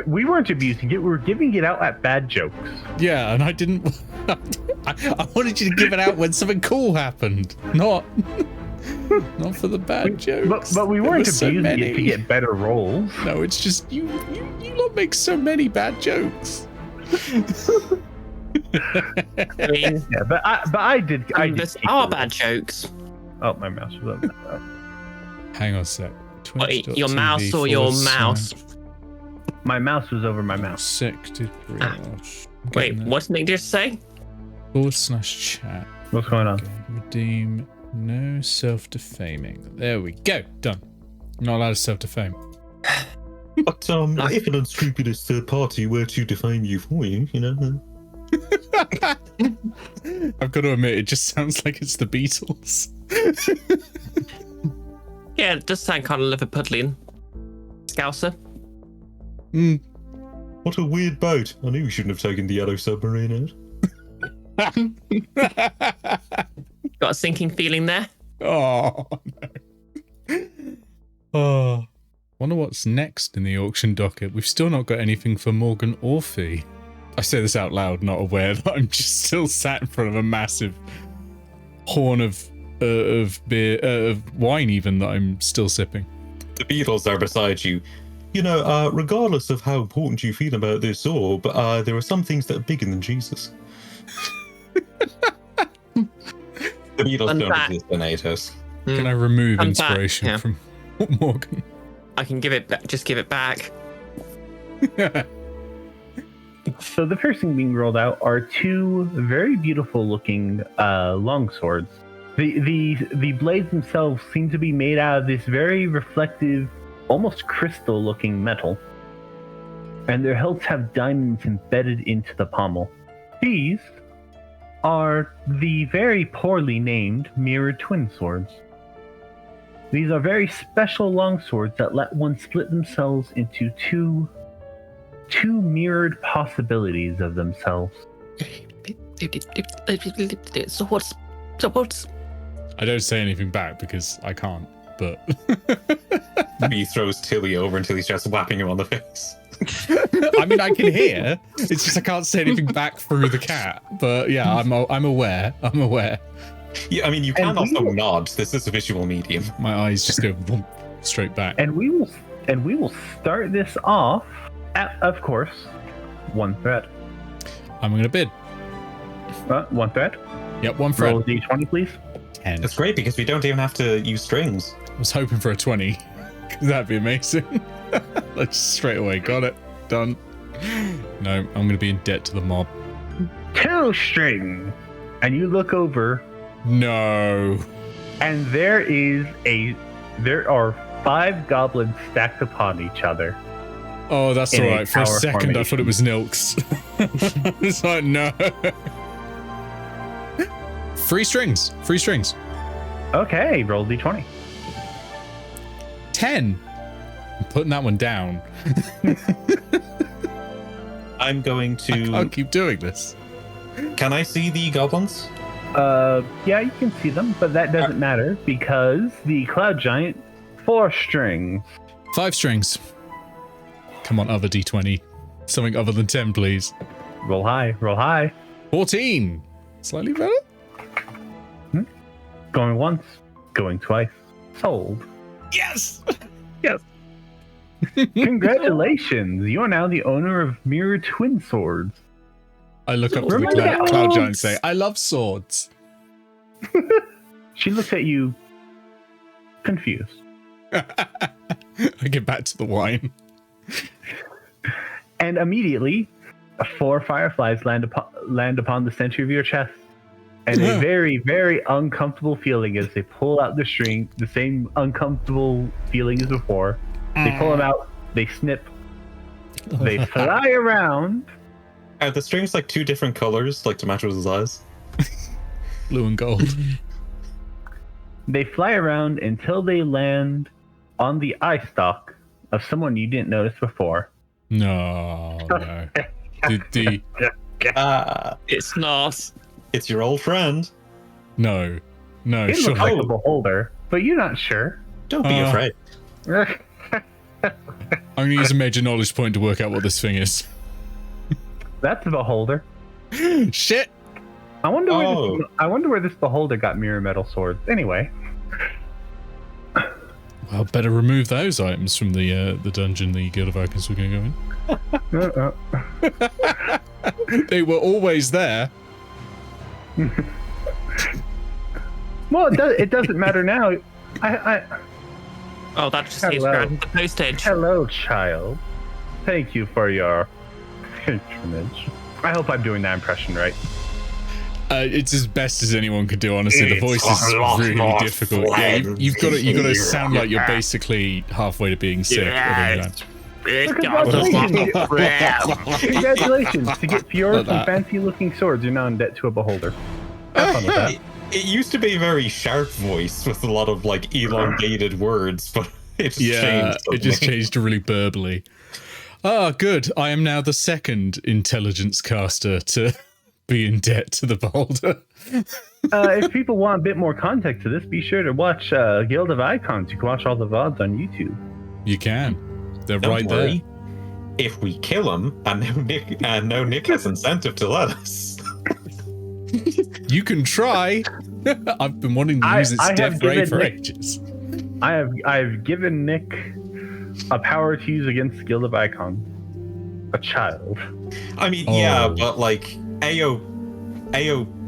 we weren't abusing it. We were giving it out at bad jokes. Yeah, and I didn't. I wanted you to give it out when something cool happened, not for the bad jokes. But we weren't abusing so it to get better rolls. No, it's just you lot make so many bad jokes. I mean, Yeah, but I did. there's are bad jokes. Oh, my mouse was up. Oh. Hang on a sec. Wait, your mouse or your mouse? My mouse was over my mouse. Wait, what did Nick just say? /chat. What's going on? Redeem no self-defaming. There we go. Done. I'm not allowed to self-defame. But if an unscrupulous third party were to defame you for you, you know. I've got to admit, it just sounds like it's the Beatles. Yeah, it does sound kind of Liverpudlian. Scouser. What a weird boat. I knew we shouldn't have taken the yellow submarine out. Got a sinking feeling there? Oh, no. Oh. Wonder what's next in the auction docket. We've still not got anything for Morgan or Fee. I say this out loud, not aware that I'm just still sat in front of a massive horn of beer, of wine even, that I'm still sipping. The Beatles are beside you. You know, regardless of how important you feel about this orb, there are some things that are bigger than Jesus. The Beatles don't exist in Aetos. Can I remove inspiration from Morgan? I can give it back. Just give it back. So the first thing being rolled out are two very beautiful looking longswords. The blades themselves seem to be made out of this very reflective, almost crystal looking metal. And their hilts have diamonds embedded into the pommel. These are the very poorly named mirrored twin swords. These are very special longswords that let one split themselves into two mirrored possibilities of themselves. Swords. I don't say anything back because I can't, but He throws Tilly over until he's just whapping him on the face. I mean, I can hear. It's just I can't say anything back through the cat. But yeah, I'm aware. I'm aware. Yeah, I mean, you can And also we- nod. This is a visual medium. My eyes just go boom, straight back. And we will start this off at, of course, one threat. I'm gonna bid. One threat. Yep, one threat. Roll a d20, please. 10. It's great because we don't even have to use strings. I was hoping for a 20. 'Cause that'd be amazing. Let's straight away. Got it. Done. No, I'm going to be in debt to the mob. 2 string. And you look over, No. and there are 5 goblins stacked upon each other. Oh, that's In a alright. For a tower second, I thought it was formation. Nilks. It's like, no. 3 strings. 3 strings. Okay, roll d20. 10. I'm putting that one down. I'm going I to. can't keep doing this. Can I see the goblins? Yeah, you can see them, but that doesn't matter because the cloud giant 4 strings. 5 strings. Come on, other D20. Something other than 10, please. Roll high, roll high. 14. Slightly better? Going once, going twice. Sold. Yes! Congratulations, you are now the owner of mirrored twin swords. I look up to the Remember- cloud giant and say, I love swords. She looks at you confused. I get back to the wine. And immediately, 4 fireflies land upon the center of your chest. And a very, very uncomfortable feeling as they pull out the string, the same uncomfortable feeling as before. They pull them out, they snip, they fly around. Are the strings like 2 different colors, like to match with his eyes? Blue and gold. They fly around until they land on the eye stalk of someone you didn't notice before. No. The It's not. It's your old friend. no. It Sure. looks like a beholder, but you're not sure. Don't be afraid. I'm going to use a major knowledge point to work out what this thing is. That's a beholder. Shit. I wonder where this beholder got mirror metal swords. Anyway, Well, better remove those items from the dungeon the Guild of Icons were going to go in. They were always there. well, it doesn't matter now. Oh, that just seems Hello. grand. The postage. Hello, child. Thank you for your patronage. I hope I'm doing that impression right. It's as best as anyone could do, honestly. The voice is really difficult. Yeah, you've got to sound like you're basically halfway to being sick. Congratulations! Congratulations! To get Fiore Not some that. fancy-looking swords, you're now in debt to a beholder. Have fun with that. It used to be a very sharp voice with a lot of like elongated words, but it just Yeah, changed. it just suddenly. changed to really burbly. Ah, good. I am now the second intelligence caster to be in debt to the beholder. If people want a bit more context to this, be sure to watch Guild of Icons. You can watch all the VODs on YouTube. You can. They're Don't right worry. If we kill him, and no Nick has incentive to let us. there. You can try. I've been wanting to use its I have death ray given for Nick- ages. I've given Nick a power to use against Guild of Icons. A child. I mean, yeah, Oh. but like Ao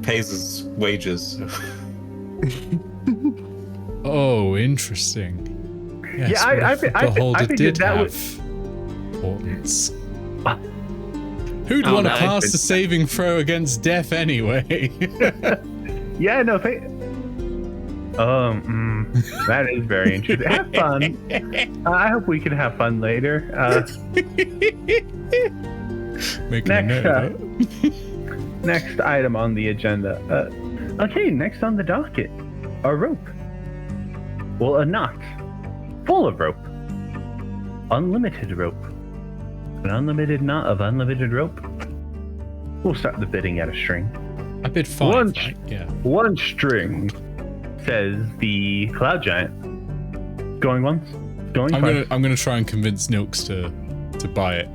pays his wages. Oh, interesting. Yes, Yeah, I beholder figured did that have was- importance. Who'd Oh, want to no. pass the saving throw against death anyway? Yeah, no, that is very interesting. Have fun. I hope we can have fun later. Making Next a note of up. it. Next item on the agenda. Okay, next on the docket, a rope. Well, a knot full of rope. Unlimited rope. An unlimited knot of unlimited rope. We'll start the bidding at a string. I bid 5. Right? Yeah. One string, says the cloud giant. Going once. Going twice. I'm gonna try and convince Nilks to buy it.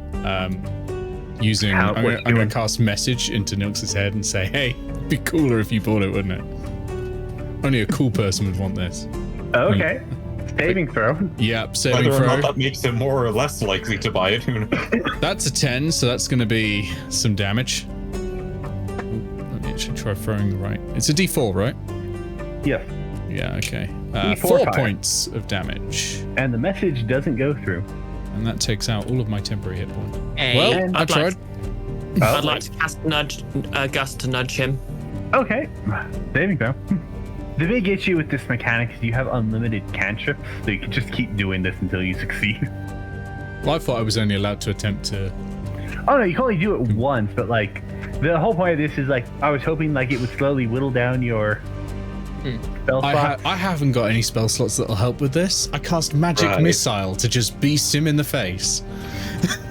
Using I'm gonna cast message into Nilks' head and say, hey, it'd be cooler if you bought it, wouldn't it? Only a cool person would want this. Okay. Saving throw. Yep, saving Whether or throw. not that makes him more or less likely to buy it, who knows? That's a 10, so that's gonna be some damage. Let me actually try throwing the right. It's a D4, right? Yes. Yeah, okay. D4 4 fire. points of damage. And the message doesn't go through. And that takes out all of my temporary hit points. Hey, Well, I tried. I'd like to cast Gust to nudge him. Okay. Saving throw. The big issue with this mechanic is you have unlimited cantrips, so you can just keep doing this until you succeed. Well, I thought I was only allowed to attempt to... Oh no, you can only do it once, but like, the whole point of this is like, I was hoping like it would slowly whittle down your spell slots. I haven't got any spell slots that'll help with this. I cast Magic Right. Missile to just beast him in the face.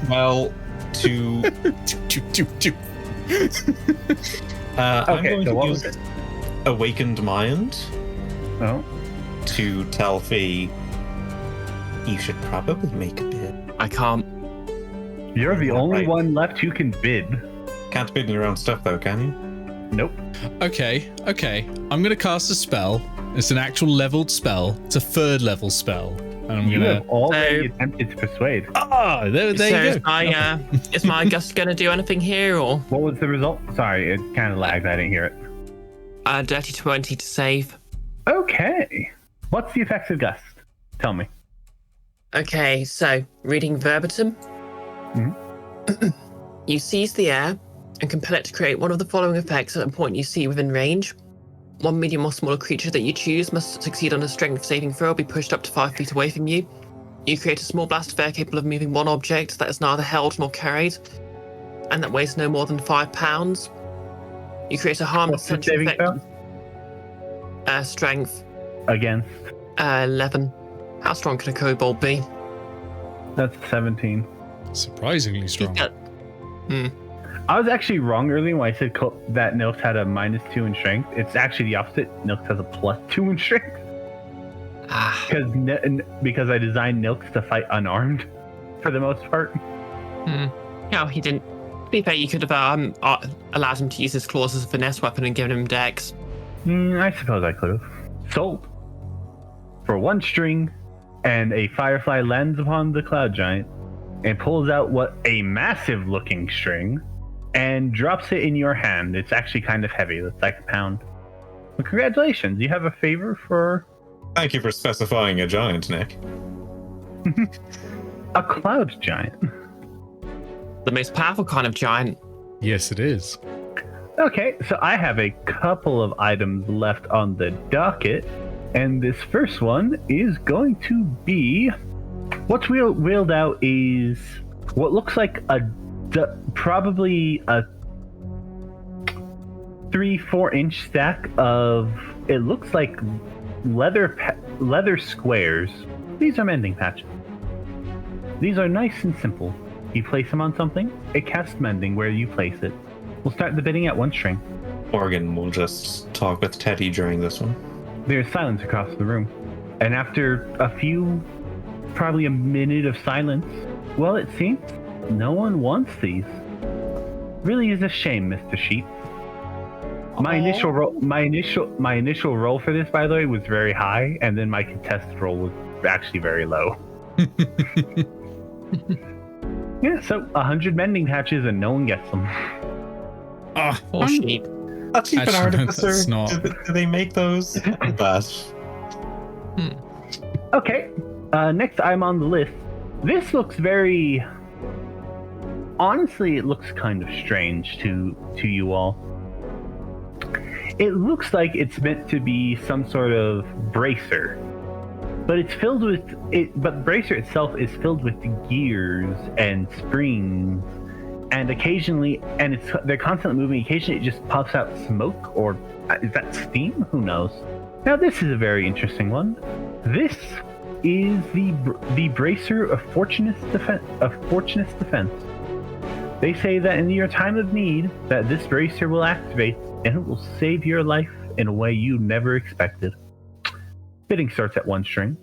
Well, to I'm Okay, going so to what use was it? Awakened Mind Oh. to tell Fee, you should probably make a bid. I can't. You're the only Right. one left who can bid. Can't bid your own stuff though, can you? Nope. Okay. I'm gonna cast a spell. It's an actual leveled spell. It's a 3rd level spell. And I'm You gonna... have already attempted to persuade. Ah, there you Is go. is my Gust going to do anything here, or What was the result? Sorry, it kind of lagged. I didn't hear it. dirty 20 to save? Okay. What's the effects of Gust? Tell me. Okay, so reading verbatim. You seize the air and compel it to create one of the following effects at a point you see within range. One medium or smaller creature that you choose must succeed on a strength saving throw or be pushed up to 5 feet away from you. You create a small blast of air capable of moving one object that is neither held nor carried, and that weighs no more than 5 pounds. You create a harmless What's the central saving effect. throw? Strength Against. 11. How strong can a kobold be? That's 17. Surprisingly strong. I was actually wrong earlier when I said that Nilks had a -2 in strength. It's actually the opposite. Nilks has a +2 in strength. Because I designed Nilks to fight unarmed for the most part. No, he didn't. To be fair, you could have allowed him to use his claws as a finesse weapon and given him dex. I suppose I could have. Sold. For 1 string, and a firefly lands upon the cloud giant and pulls out what a massive looking string and drops it in your hand. It's actually kind of heavy. It's like a pound. Well, congratulations. You have a favor for Thank you for specifying a giant, Nick. a cloud giant. The most powerful kind of giant. Yes, it is. Okay, so I have a couple of items left on the docket, and this first one is going to be what's wheeled out is what looks like probably a 3-4 inch stack of, it looks like leather squares. These are mending patches. These are nice and simple. You place them on something, it casts mending where you place it. We'll start the bidding at 1 string. Morgan will just talk with Teddy during this one. There's silence across the room. And after a few, probably a minute of silence, well, it seems no one wants these. Really is a shame, Mr. Sheep. My initial roll for this, by the way, was very high, and then my contested roll was actually very low. Yeah, so 100 mending patches and no one gets them. Poor sheep. That's even Actually, harder to that's serve. not- Do they make those? But Okay, next item on the list. This looks very... Honestly, it looks kind of strange to you all. It looks like it's meant to be some sort of bracer, but it's filled with it. But the bracer itself is filled with gears and springs and they're constantly moving. Occasionally, it just puffs out smoke, or is that steam? Who knows? Now, this is a very interesting one. This is the bracer of Fortunate's defense. They say that in your time of need, that this bracer will activate, and it will save your life in a way you never expected. Bidding starts at 1 string.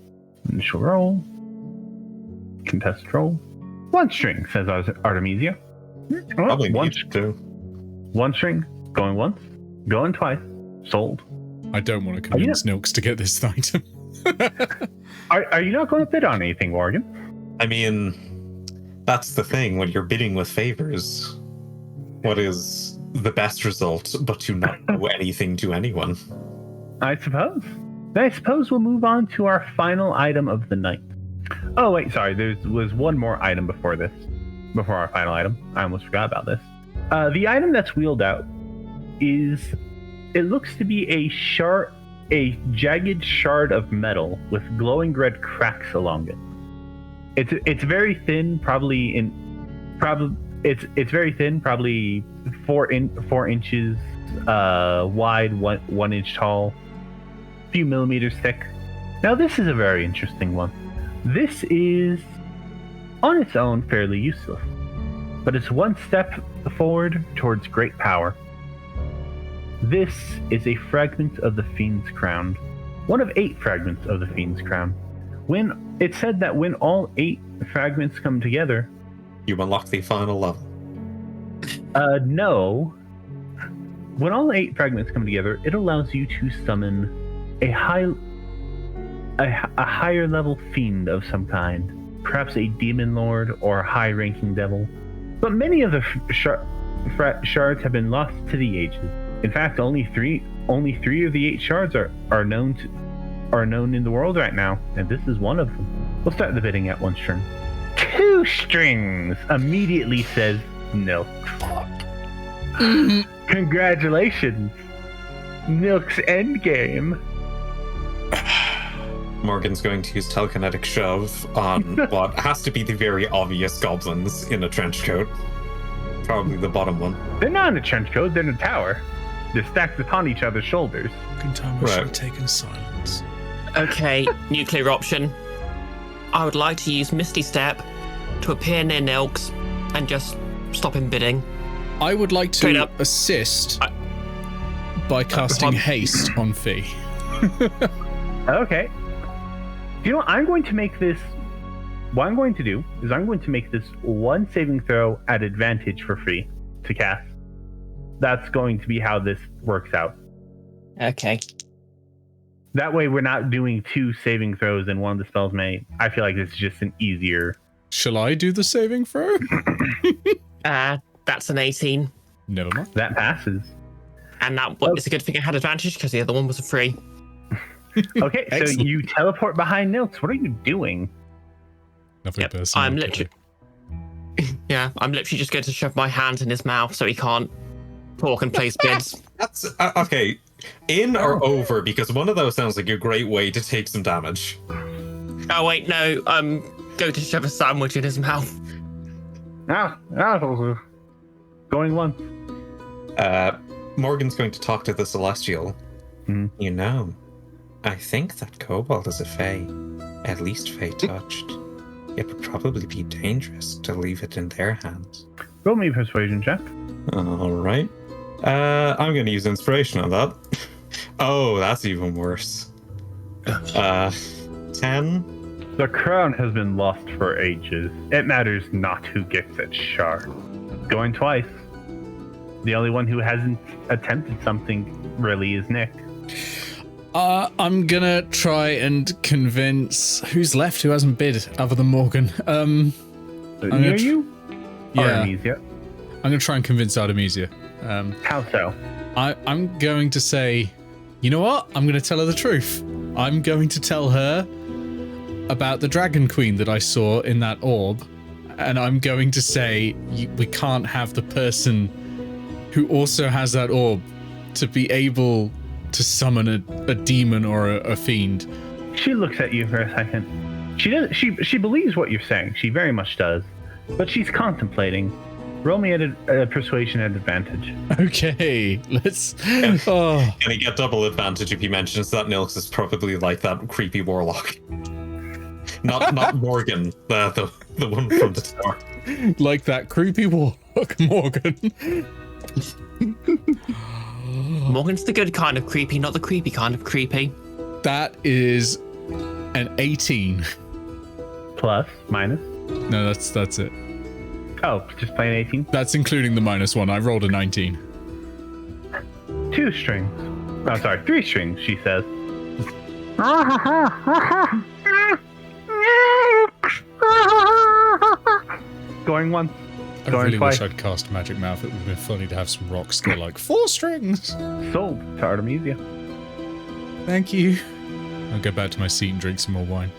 Initial roll. Contest roll. 1 string, says Artemisia. Probably one, need to. 1 string. Going once. Going twice. Sold. I don't want to convince Nilks to get this item. Are you not going to bid on anything, Morgan? I mean, that's the thing. When you're bidding with favors, what is the best result but to not owe anything to anyone? I suppose. I suppose we'll move on to our final item of the night. Oh, wait, sorry. There was one more item before this. Before our final item. I almost forgot about this. The item that's wheeled out is... It looks to be a jagged shard of metal with glowing red cracks along it. It's very thin, probably 4 inches wide, 1 inch tall, a few millimeters thick. Now this is a very interesting one. This is on its own fairly useless, but it's one step forward towards great power. This is a fragment of the Fiend's Crown. One of 8 fragments of the Fiend's Crown. When it said that when all 8 fragments come together... You unlock the final level. No. When all 8 fragments come together, it allows you to summon a higher level fiend of some kind. Perhaps a demon lord or a high-ranking devil. But many of the shards have been lost to the ages. In fact, only three of the 8 shards are known in the world right now, and this is one of them. We'll start the bidding at 1 string. 2 strings, immediately says Nilk. Congratulations, Nilk's endgame. Morgan's going to use telekinetic shove on what has to be the very obvious goblins in a trench coat. Probably the bottom one. They're not in a trench coat, they're in a tower. They're stacked upon each other's shoulders. Good time I should have taken silence. Okay, nuclear option. I would like to use Misty Step to appear near Nilks and just stop him bidding. I would like to assist by casting haste on Fee. Okay. You know what? I'm going to make this... What I'm going to do is I'm going to make this 1 saving throw at advantage for Fee to cast. That's going to be how this works out. Okay. That way we're not doing 2 saving throws and one of the spells may... I feel like this is just an easier... Shall I do the saving throw? That's an 18. Never mind. That passes. And that is a good thing I had advantage because the other one was a 3. Okay, so you teleport behind Nilks. What are you doing? Nothing personal. I'm literally... Yeah, I'm literally just going to shove my hand in his mouth so he can't talk and place bids. That's okay. In or over, because one of those sounds like a great way to take some damage. Oh wait, no. Go to shove a sandwich in his mouth. Going one. Morgan's going to talk to the Celestial. Mm. You know, I think that kobold is a Fey. At least Fey touched. It would probably be dangerous to leave it in their hands. Roll me a persuasion check. Alright. I'm going to use inspiration on that. Oh, that's even worse. 10. The crown has been lost for ages. It matters not who gets its shard. Going twice. The only one who hasn't attempted something really is Nick. I'm gonna try and convince who's left who hasn't bid other than Morgan. Near you? Yeah. Artemisia. I'm gonna try and convince Artemisia. How so? I'm going to say, you know what? I'm gonna tell her the truth. I'm going to tell her about the Dragon Queen that I saw in that orb, and I'm going to say we can't have the person who also has that orb to be able to summon a demon or a fiend. She looks at you for a second. She believes what you're saying. She very much does. But she's contemplating. Roll me at a persuasion at advantage. Okay, let's. Oh, Can he get double advantage if he mentions that Nilks is probably like that creepy warlock? Not Morgan, the one from the tower. like that creepy warlock, Morgan. Morgan's the good kind of creepy, not the creepy kind of creepy. That is an 18. Plus, minus. No, that's it. Oh, just plain 18. That's including the -1. I rolled a 19. 2 strings. Oh, sorry, 3 strings, she says. Going once. I Going really twice. wish I'd cast Magic Mouth. It would have been funny to have some rocks go like 4 strings. Sold to Artemisia. Thank you. I'll go back to my seat and drink some more wine.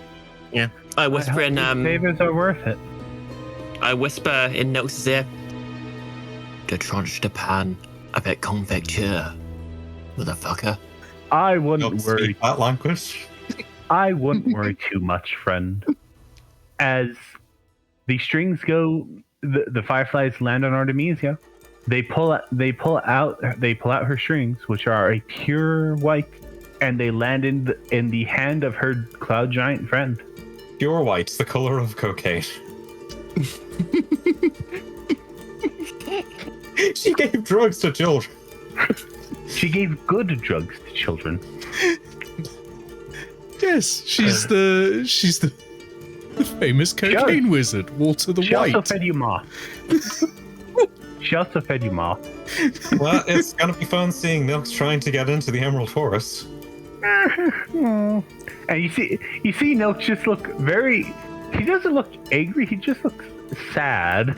Yeah. I whisper in Favors are worth it. I whisper in Nilks' ear. De tranche de pan avec confiture, motherfucker. I Don't wouldn't worry. speak that language. I wouldn't worry too much, friend. As the strings go, the fireflies land on Artemisia. They pull out her strings, which are a pure white, and they land in the hand of her cloud giant friend. Pure white's the color of cocaine. She gave drugs to children. She gave good drugs to children. Yes, she's the famous cocaine wizard, Walter the She White. also fed you moth. She also fed you moth. Well, it's gonna be fun seeing Nilks trying to get into the Emerald Forest. And you see Nilk just look very. He doesn't look angry. He just looks sad.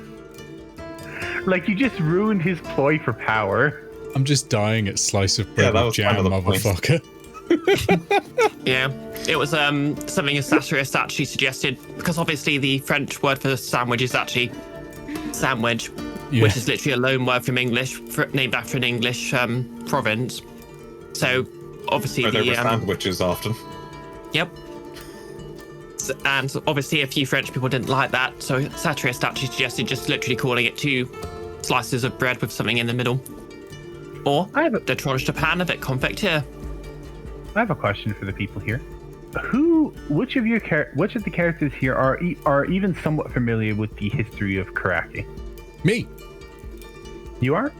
Like you just ruined his ploy for power. I'm just dying at slice of bread that with was jam, kind of the point. motherfucker. Yeah, it was something a satirist actually suggested, because obviously the French word for sandwich is actually sandwich, Yeah. which is literally a loan word from English, named after an English province. So obviously Where there the were sandwiches often. yep. And obviously a few French people didn't like that, so satirist actually suggested just literally calling it 2 slices of bread with something in the middle. Or I have a- the tranche de pan avec confiture. I have a question for the people here. Which of the characters here are even somewhat familiar with the history of Korakii? Me. You are?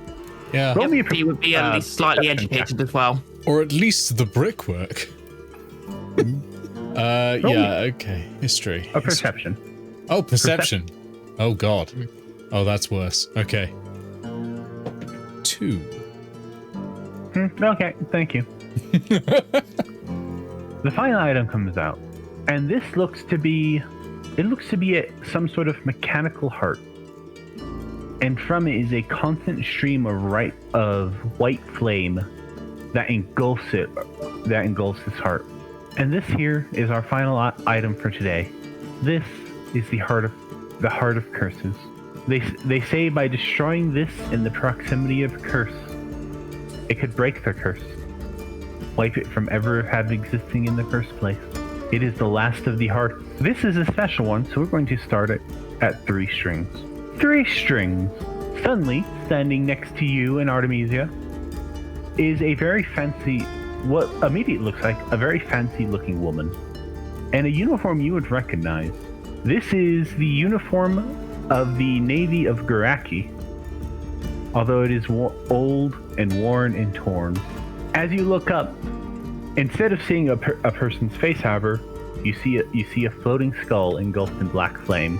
Yeah. Roll me a He would be at least slightly perception check. educated as well. Or at least the brickwork. Yeah, okay. History. A perception. Oh, perception. Oh, God. Oh, that's worse. Okay. 2. Okay, thank you. The final item comes out, and this looks to be some sort of mechanical heart, and from it is a constant stream of white flame that engulfs this heart. And this here is our final item for today. This is the heart of curses. They say by destroying this in the proximity of a curse, it could break the curse, wipe it from ever having existing in the first place. It is the last of the heart. This is a special one, so we're going to start it at 3 strings. 3 strings. Suddenly, standing next to you in Artemisia, is a very fancy, what immediately looks like a very fancy looking woman, and a uniform you would recognize. This is the uniform of the Navy of Korakii, although it is old and worn and torn. As you look up, instead of seeing a person's face, however, you see a floating skull engulfed in black flame.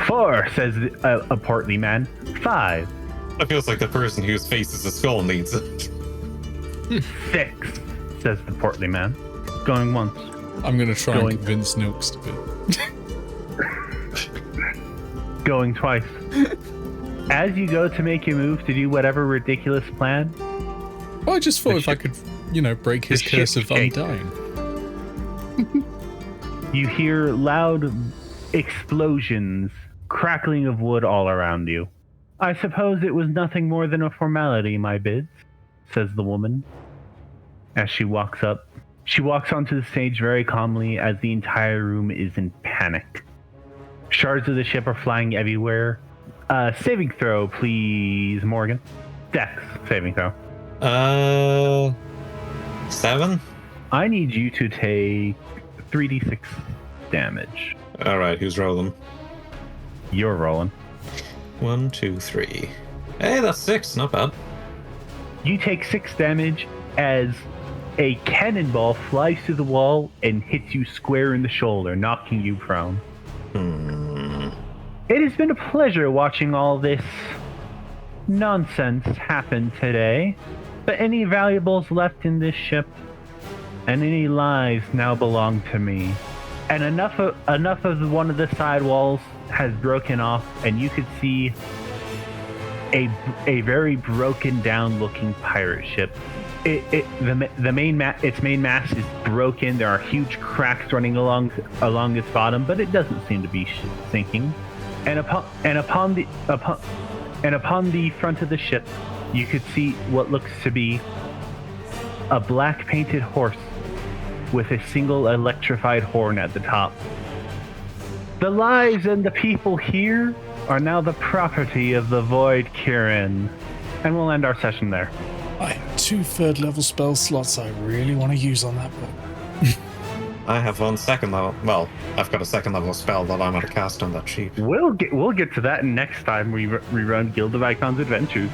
4, says a portly man. 5. That feels like the person whose face is a skull needs it. 6, says the portly man. Going once. I'm going to try Going- and convince Nooks to be. Going twice. As you go to make your move to do whatever ridiculous plan, Well, I just thought The if I could, break his the curse of ship shakes. undying. you hear loud explosions, crackling of wood all around you. I suppose it was nothing more than a formality, my bids, says the woman. As she walks up, she walks onto the stage very calmly as the entire room is in panic. Shards of the ship are flying everywhere. Saving throw, please, Morgan. Dex saving throw. 7. I need you to take 3d6 damage. All right, who's rolling? You're rolling. 1, 2, 3. Hey, that's 6. Not bad. You take 6 damage as a cannonball flies through the wall and hits you square in the shoulder, knocking you prone. It has been a pleasure watching all this nonsense happen today, but any valuables left in this ship and any lives now belong to me. And enough of one of the side walls has broken off, and you could see a very broken down looking pirate ship. Its main mast is broken. There are huge cracks running along its bottom, but it doesn't seem to be sinking. And upon the front of the ship, you could see what looks to be a black painted horse with a single electrified horn at the top. The lives and the people here are now the property of the Void Kirin. And we'll end our session there. I have 2 third-level spell slots I really want to use on that book. I have 1 second level. Well, I've got a 2nd level spell that I'm going to cast on that sheep. We'll get to that next time we run Guild of Icons Adventures.